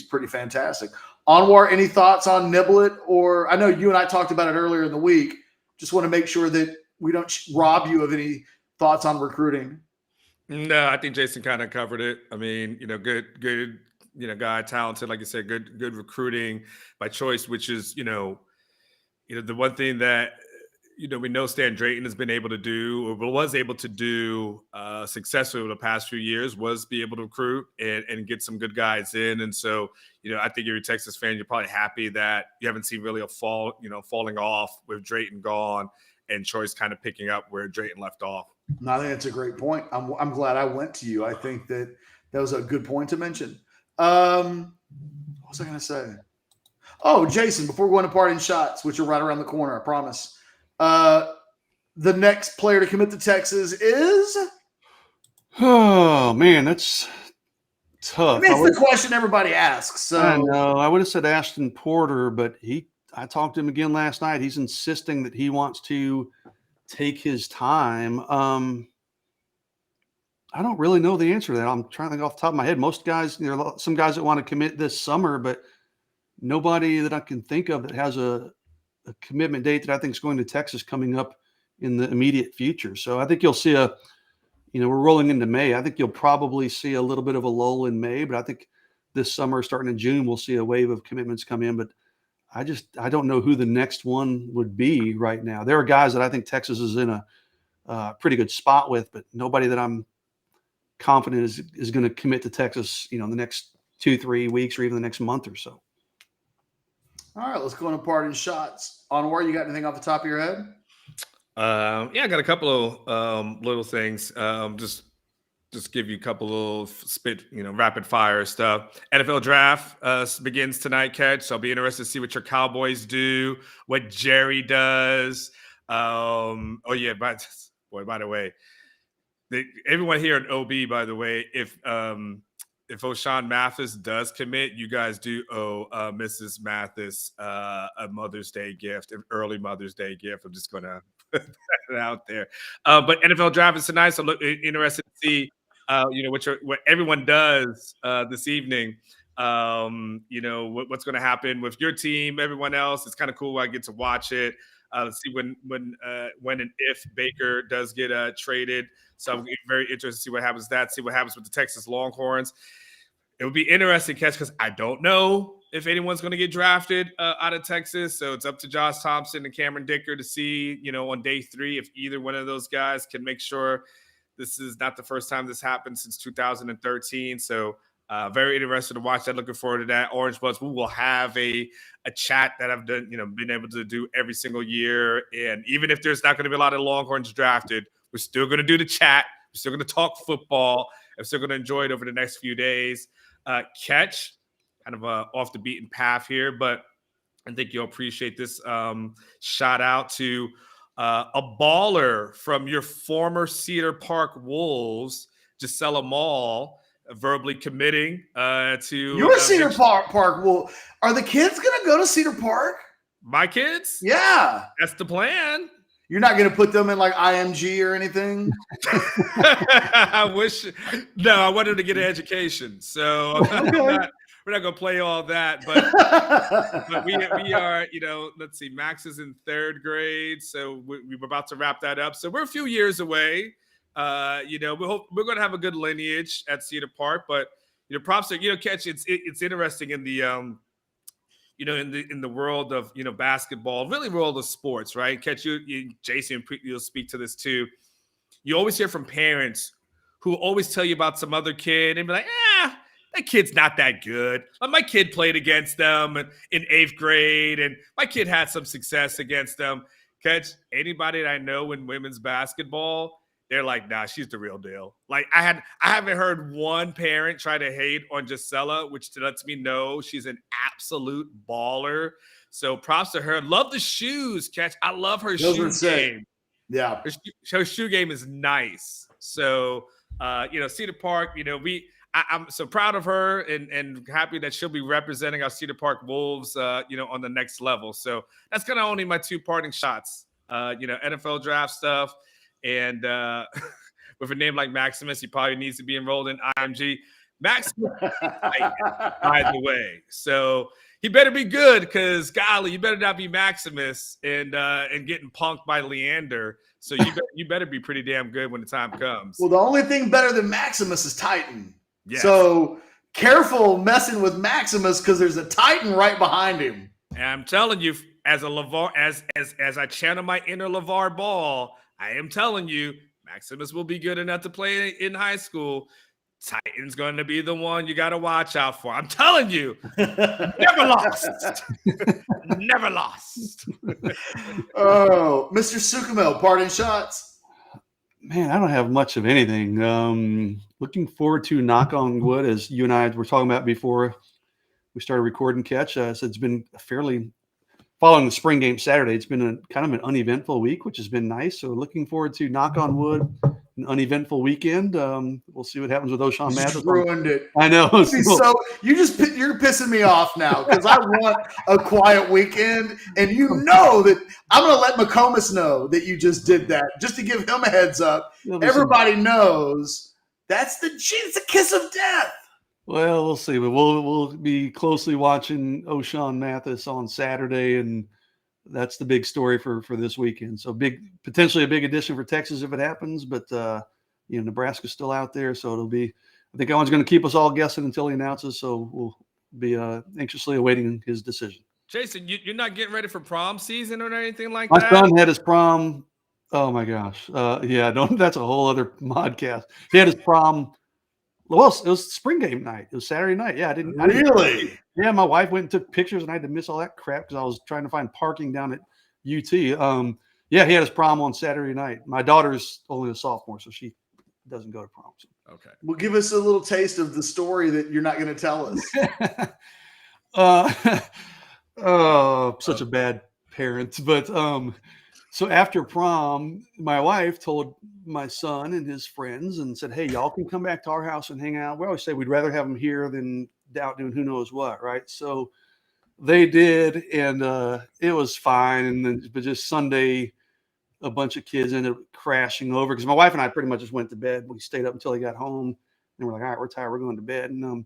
pretty fantastic. Anwar, any thoughts on Niblett? Or I know you and I talked about it earlier in the week. Just want to make sure that we don't rob you of any thoughts on recruiting. No, I think Jason kind of covered it. I mean, good, guy, talented, like you said, good recruiting by choice, which is, the one thing that, we know Stan Drayton has been able to do, or was able to do successfully over the past few years, was be able to recruit and get some good guys in. And so, I think if you're a Texas fan, you're probably happy that you haven't seen really a falling off with Drayton gone and Choice kind of picking up where Drayton left off. No, I think that's a great point. I'm glad I went to you. I think that was a good point to mention. What was I going to say? Oh, Jason, before we go into parting shots, which are right around the corner, I promise. The next player to commit to Texas is? Oh, man, that's tough. I mean, it's the question everybody asks. So I know. I would have said Ashton Porter, but I talked to him again last night. He's insisting that he wants to take his time. I don't really know the answer to that. I'm trying to think off the top of my head. Most guys, there are some guys that want to commit this summer, but nobody that I can think of that has a commitment date that I think is going to Texas coming up in the immediate future. So I think you'll see we're rolling into May. I think you'll probably see a little bit of a lull in May, but I think this summer, starting in June, we'll see a wave of commitments come in. But I don't know who the next one would be right now. There are guys that I think Texas is in a pretty good spot with, but nobody that I'm confident is going to commit to Texas, the next 2-3 weeks or even the next month or so. All right, let's go into parting shots. Anwar, you got anything off the top of your head? I got a couple of little things. Just give you a couple of rapid fire stuff. NFL draft begins tonight, Catch. So I'll be interested to see what your Cowboys do, what Jerry does. By the way, everyone here at OB, by the way, if if Roshawn Mathis does commit, you guys do owe Mrs. Mathis a Mother's Day gift, an early Mother's Day gift. I'm just going to put that out there. But NFL draft is tonight, so look, interested to see, what everyone does this evening. What's going to happen with your team, everyone else. It's kind of cool. I get to watch it. Let's see when and if Baker does get traded. So I'm very interested to see what happens with that, see what happens with the Texas Longhorns. It would be interesting, Catch, because I don't know if anyone's going to get drafted out of Texas. So it's up to Josh Thompson and Cameron Dicker to see, on day 3, if either one of those guys can make sure this is not the first time this happened since 2013. So very interested to watch that. Looking forward to that. Orangebloods, we will have a chat that I've done, been able to do every single year. And even if there's not going to be a lot of Longhorns drafted, we're still going to do the chat. We're still going to talk football. I'm still going to enjoy it over the next few days. Catch, kind of off the beaten path here, but I think you'll appreciate this. Shout out to a baller from your former Cedar Park Wolves, Gisela Mall, verbally committing to your Cedar Park. Well, are the kids going to go to Cedar Park? My kids? Yeah. That's the plan. You're not going to put them in like IMG or anything? I wish. No, I want them to get an education. So we're not going to play all that. But we are, let's see, Max is in 3rd grade. So we're about to wrap that up. So we're a few years away. We hope we're going to have a good lineage at Cedar Park. But, props are, Catch, it's interesting in the, in the world of, basketball, really world of sports, right? Catch, Jason, you'll speak to this too. You always hear from parents who always tell you about some other kid and be like, that kid's not that good. My kid played against them in 8th grade, and my kid had some success against them. Catch, anybody that I know in women's basketball, they're like, nah, she's the real deal. Like I haven't heard one parent try to hate on Gisela, which lets me know she's an absolute baller. So props to her. Love the shoes, Catch. I love her shoe game. Yeah. Her shoe game is nice. So, Cedar Park, I'm so proud of her and happy that she'll be representing our Cedar Park Wolves, on the next level. So that's kind of only my 2 parting shots, NFL draft stuff. And with a name like Maximus, he probably needs to be enrolled in IMG. Maximus, by the way. So he better be good because, golly, you better not be Maximus and getting punked by Leander. So you better be pretty damn good when the time comes. Well, the only thing better than Maximus is Titan. Yes. So careful messing with Maximus because there's a Titan right behind him. And I'm telling you, as a LeVar, as I channel my inner LeVar Ball, I am telling you, Maximus will be good enough to play in high school. Titan's going to be the one you got to watch out for. I'm telling you, never lost. Never lost. Oh, Mr. Suchomel, parting shots. Man, I don't have much of anything. Looking forward to, knock on wood, as you and I were talking about before we started recording, Catch. So it's been fairly, following the spring game Saturday, it's been kind of an uneventful week, which has been nice. So looking forward to, knock on wood, an uneventful weekend. We'll see what happens with Roshawn Mathis. Ruined it. I know. So you're pissing me off now because I want a quiet weekend, and that I'm going to let McComas know that you just did that, just to give him a heads up. Everybody knows it's the kiss of death. Well, we'll see. But we'll be closely watching Roshawn Mathis on Saturday, and that's the big story for this weekend. So potentially a big addition for Texas if it happens, but Nebraska's still out there, so it'll be. I think Owen's going to keep us all guessing until he announces. So we'll be anxiously awaiting his decision. Jason, you're not getting ready for prom season or anything like My that? son had his prom. Oh my gosh, that's a whole other modcast. He had his prom. Well, it was spring game night. It was Saturday night. Yeah, I didn't. Yeah, my wife went and took pictures, and I had to miss all that crap because I was trying to find parking down at UT. He had his prom on Saturday night. My daughter's only a sophomore, so she doesn't go to prom. So. Okay. Well, give us a little taste of the story that you're not going to tell us. Such a bad parent, but So after prom, my wife told my son and his friends and said, hey, y'all can come back to our house and hang out. We always say we'd rather have them here than out doing who knows what, right? So they did, and it was fine. And then, but just Sunday, a bunch of kids ended up crashing over because my wife and I pretty much just went to bed. We stayed up until they got home, and we're like, all right, we're tired, we're going to bed. And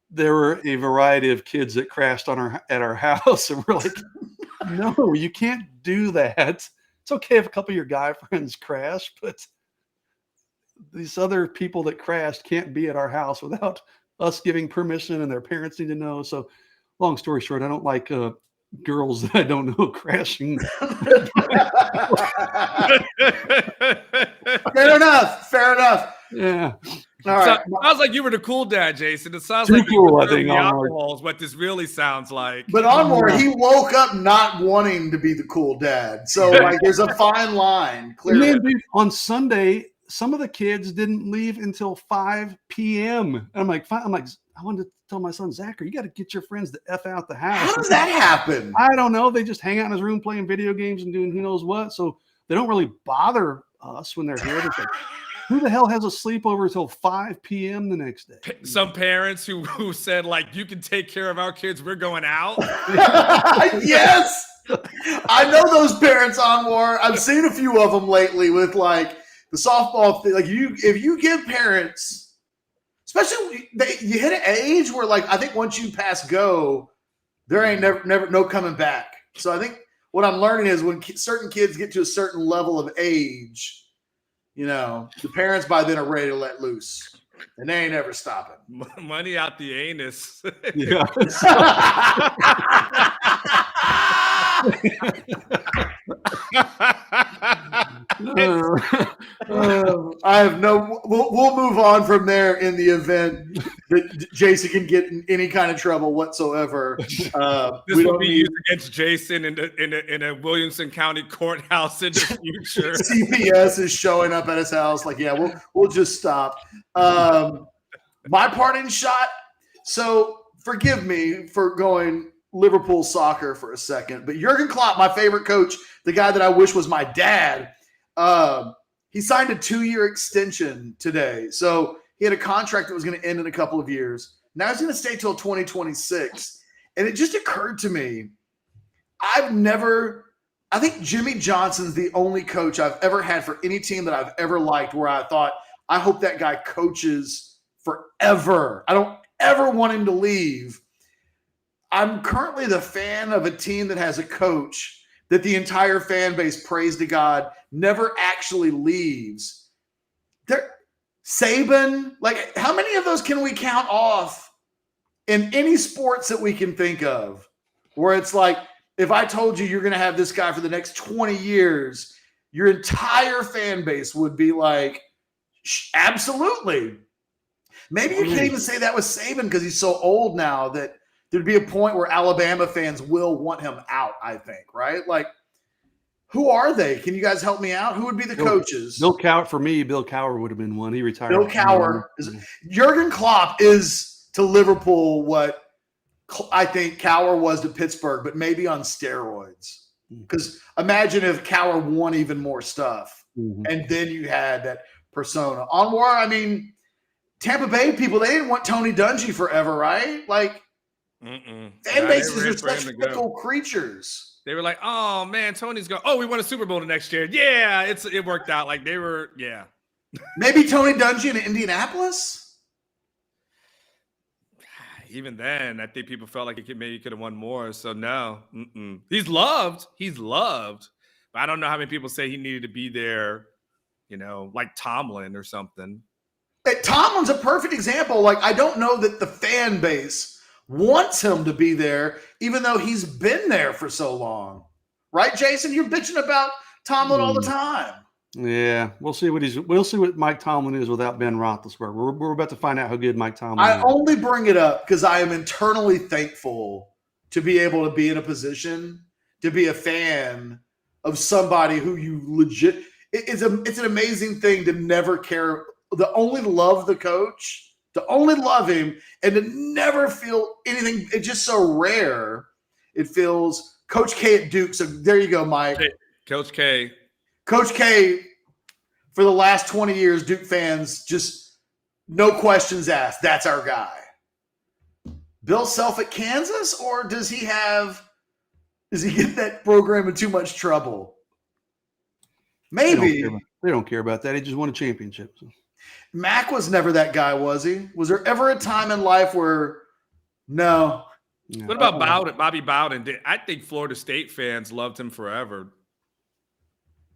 there were a variety of kids that crashed at our house, and we're like, no, you can't do that. It's okay if a couple of your guy friends crash, but these other people that crashed can't be at our house without us giving permission, and their parents need to know. So long story short, I don't like girls that I don't know crashing. Fair enough. Yeah. All right. Sounds like you were the cool dad, Jason. It sounds Too like cool, I the think. alcohol is what this really sounds like. But Anwar, he woke up not wanting to be the cool dad. So like there's a fine line, clearly. And then, dude, on Sunday, some of the kids didn't leave until 5 p.m. And I'm like, I wanted to tell my son, Zachary, you got to get your friends the F out the house. How does that happen? I don't know. They just hang out in his room playing video games and doing who knows what. So they don't really bother us when they're here. They're like, who the hell has a sleepover until 5 p.m. the next day? Some parents who said, like, you can take care of our kids. We're going out. Yes. I know those parents, Anwar. I've seen a few of them lately with like the softball thing. Like if you give parents, especially you hit an age where like, I think once you pass go, there ain't never no coming back. So I think what I'm learning is when certain kids get to a certain level of age, you know, the parents by then are ready to let loose, and they ain't ever stopping. Money out the anus. Yeah. I have no. We'll move on from there in the event that Jason can get in any kind of trouble whatsoever. This will be used against Jason in a Williamson County courthouse in the future. CPS is showing up at his house. Like, yeah, we'll just stop. My parting shot. So forgive me for going Liverpool soccer for a second, but Jurgen Klopp, my favorite coach, the guy that I wish was my dad, he signed a 2-year extension today. So he had a contract that was going to end in a couple of years. Now he's going to stay till 2026. And it just occurred to me, I think Jimmy Johnson's the only coach I've ever had for any team that I've ever liked where I thought, I hope that guy coaches forever. I don't ever want him to leave. I'm currently the fan of a team that has a coach that the entire fan base, praise to God, never actually leaves. Saban, like how many of those can we count off in any sports that we can think of where it's like, if I told you you're going to have this guy for the next 20 years, your entire fan base would be like, absolutely. Maybe you can't even say that with Saban because he's so old now that there'd be a point where Alabama fans will want him out, I think, right? Like, who are they? Can you guys help me out? Who would be the coaches? Bill Cowher, for me, Bill Cowher would have been one. He retired. Bill Cowher. Jurgen Klopp is to Liverpool what I think Cowher was to Pittsburgh, but maybe on steroids. Because imagine if Cowher won even more stuff, and then you had that persona. Anwar, I mean, Tampa Bay people, they didn't want Tony Dungy forever, right? Like, fan bases are such fickle creatures. They were like, oh, man, Tony's going, oh, we won a Super Bowl the next year. Yeah, it worked out. Like, they were, yeah. Maybe Tony Dungy in Indianapolis? Even then, I think people felt like he could have won more. So, no. He's loved. But I don't know how many people say he needed to be there, you know, like Tomlin or something. Tomlin's a perfect example. Like, I don't know that the fan base wants him to be there, even though he's been there for so long. Right, Jason? You're bitching about Tomlin all the time. Yeah, we'll see what Mike Tomlin is without Ben Roethlisberger. We're about to find out how good Mike Tomlin is. I only bring it up because I am internally thankful to be able to be in a position to be a fan of somebody who you legit. It's an amazing thing to never care, to only love the coach, to only love him, and to never feel anything. It's just so rare. It feels Coach K at Duke. So there you go, Mike. Coach K. Coach K, for the last 20 years, Duke fans just no questions asked. That's our guy. Bill Self at Kansas, or does he get that program in too much trouble? Maybe. They don't care about that. He just won a championship. So. Mac was never that guy, was he? Was there ever a time in life where no? Yeah. What about Bowden? Bobby Bowden? I think Florida State fans loved him forever.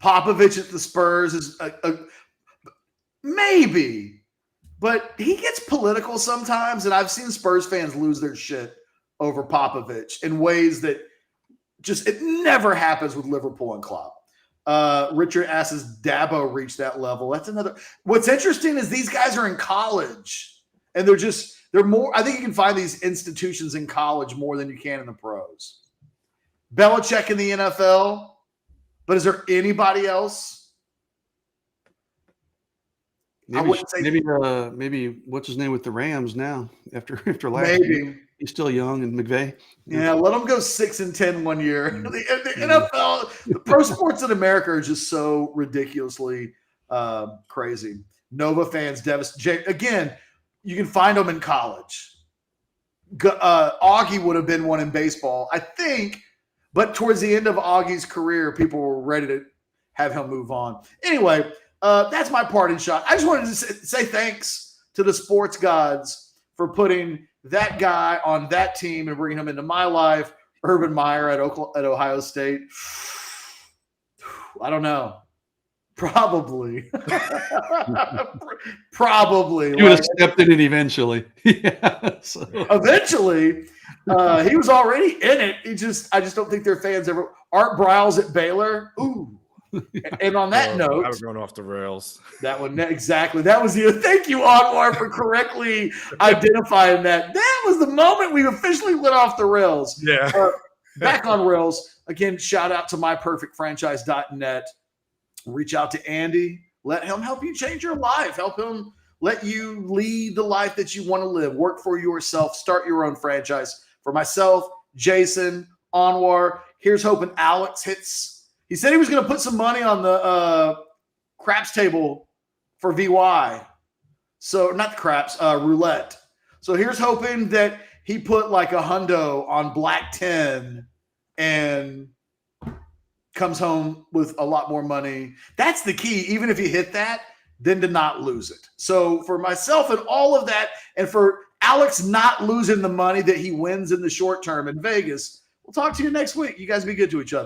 Popovich at the Spurs is maybe, but he gets political sometimes, and I've seen Spurs fans lose their shit over Popovich in ways that just it never happens with Liverpool and Klopp. Richard asks, Dabo reached that level. That's another. What's interesting is these guys are in college, and they're more. I think you can find these institutions in college more than you can in the pros. Belichick in the NFL, but is there anybody else? Maybe what's his name with the Rams now after last year. He's still young, and McVay. Yeah, let him go 6-10 one year. The NFL, the pro sports in America are just so ridiculously crazy. Nova fans devastated. Again, you can find them in college. Augie would have been one in baseball, I think, but towards the end of Augie's career, people were ready to have him move on. Anyway, that's my parting shot. I just wanted to say thanks to the sports gods for putting that guy on that team and bringing him into my life. Urban Meyer at Ohio State. I don't know. Probably. Probably. You would have stepped in it eventually. Yeah. So. Eventually. He was already in it. I just don't think their fans ever. Art Briles at Baylor. Ooh. And on that note, I was going off the rails. That one exactly. That was the. Thank you, Anwar, for correctly identifying that. That was the moment we officially went off the rails. Yeah. Back on rails again. Shout out to myperfectfranchise.net. Reach out to Andy. Let him help you change your life. Help him let you lead the life that you want to live. Work for yourself. Start your own franchise. For myself, Jason, Anwar. Here's hoping Alex hits. He said he was going to put some money on the craps table for VY. So not the craps, roulette. So here's hoping that he put like a hundo on Black 10 and comes home with a lot more money. That's the key. Even if you hit that, then to not lose it. So for myself and all of that, and for Alex not losing the money that he wins in the short term in Vegas, we'll talk to you next week. You guys be good to each other.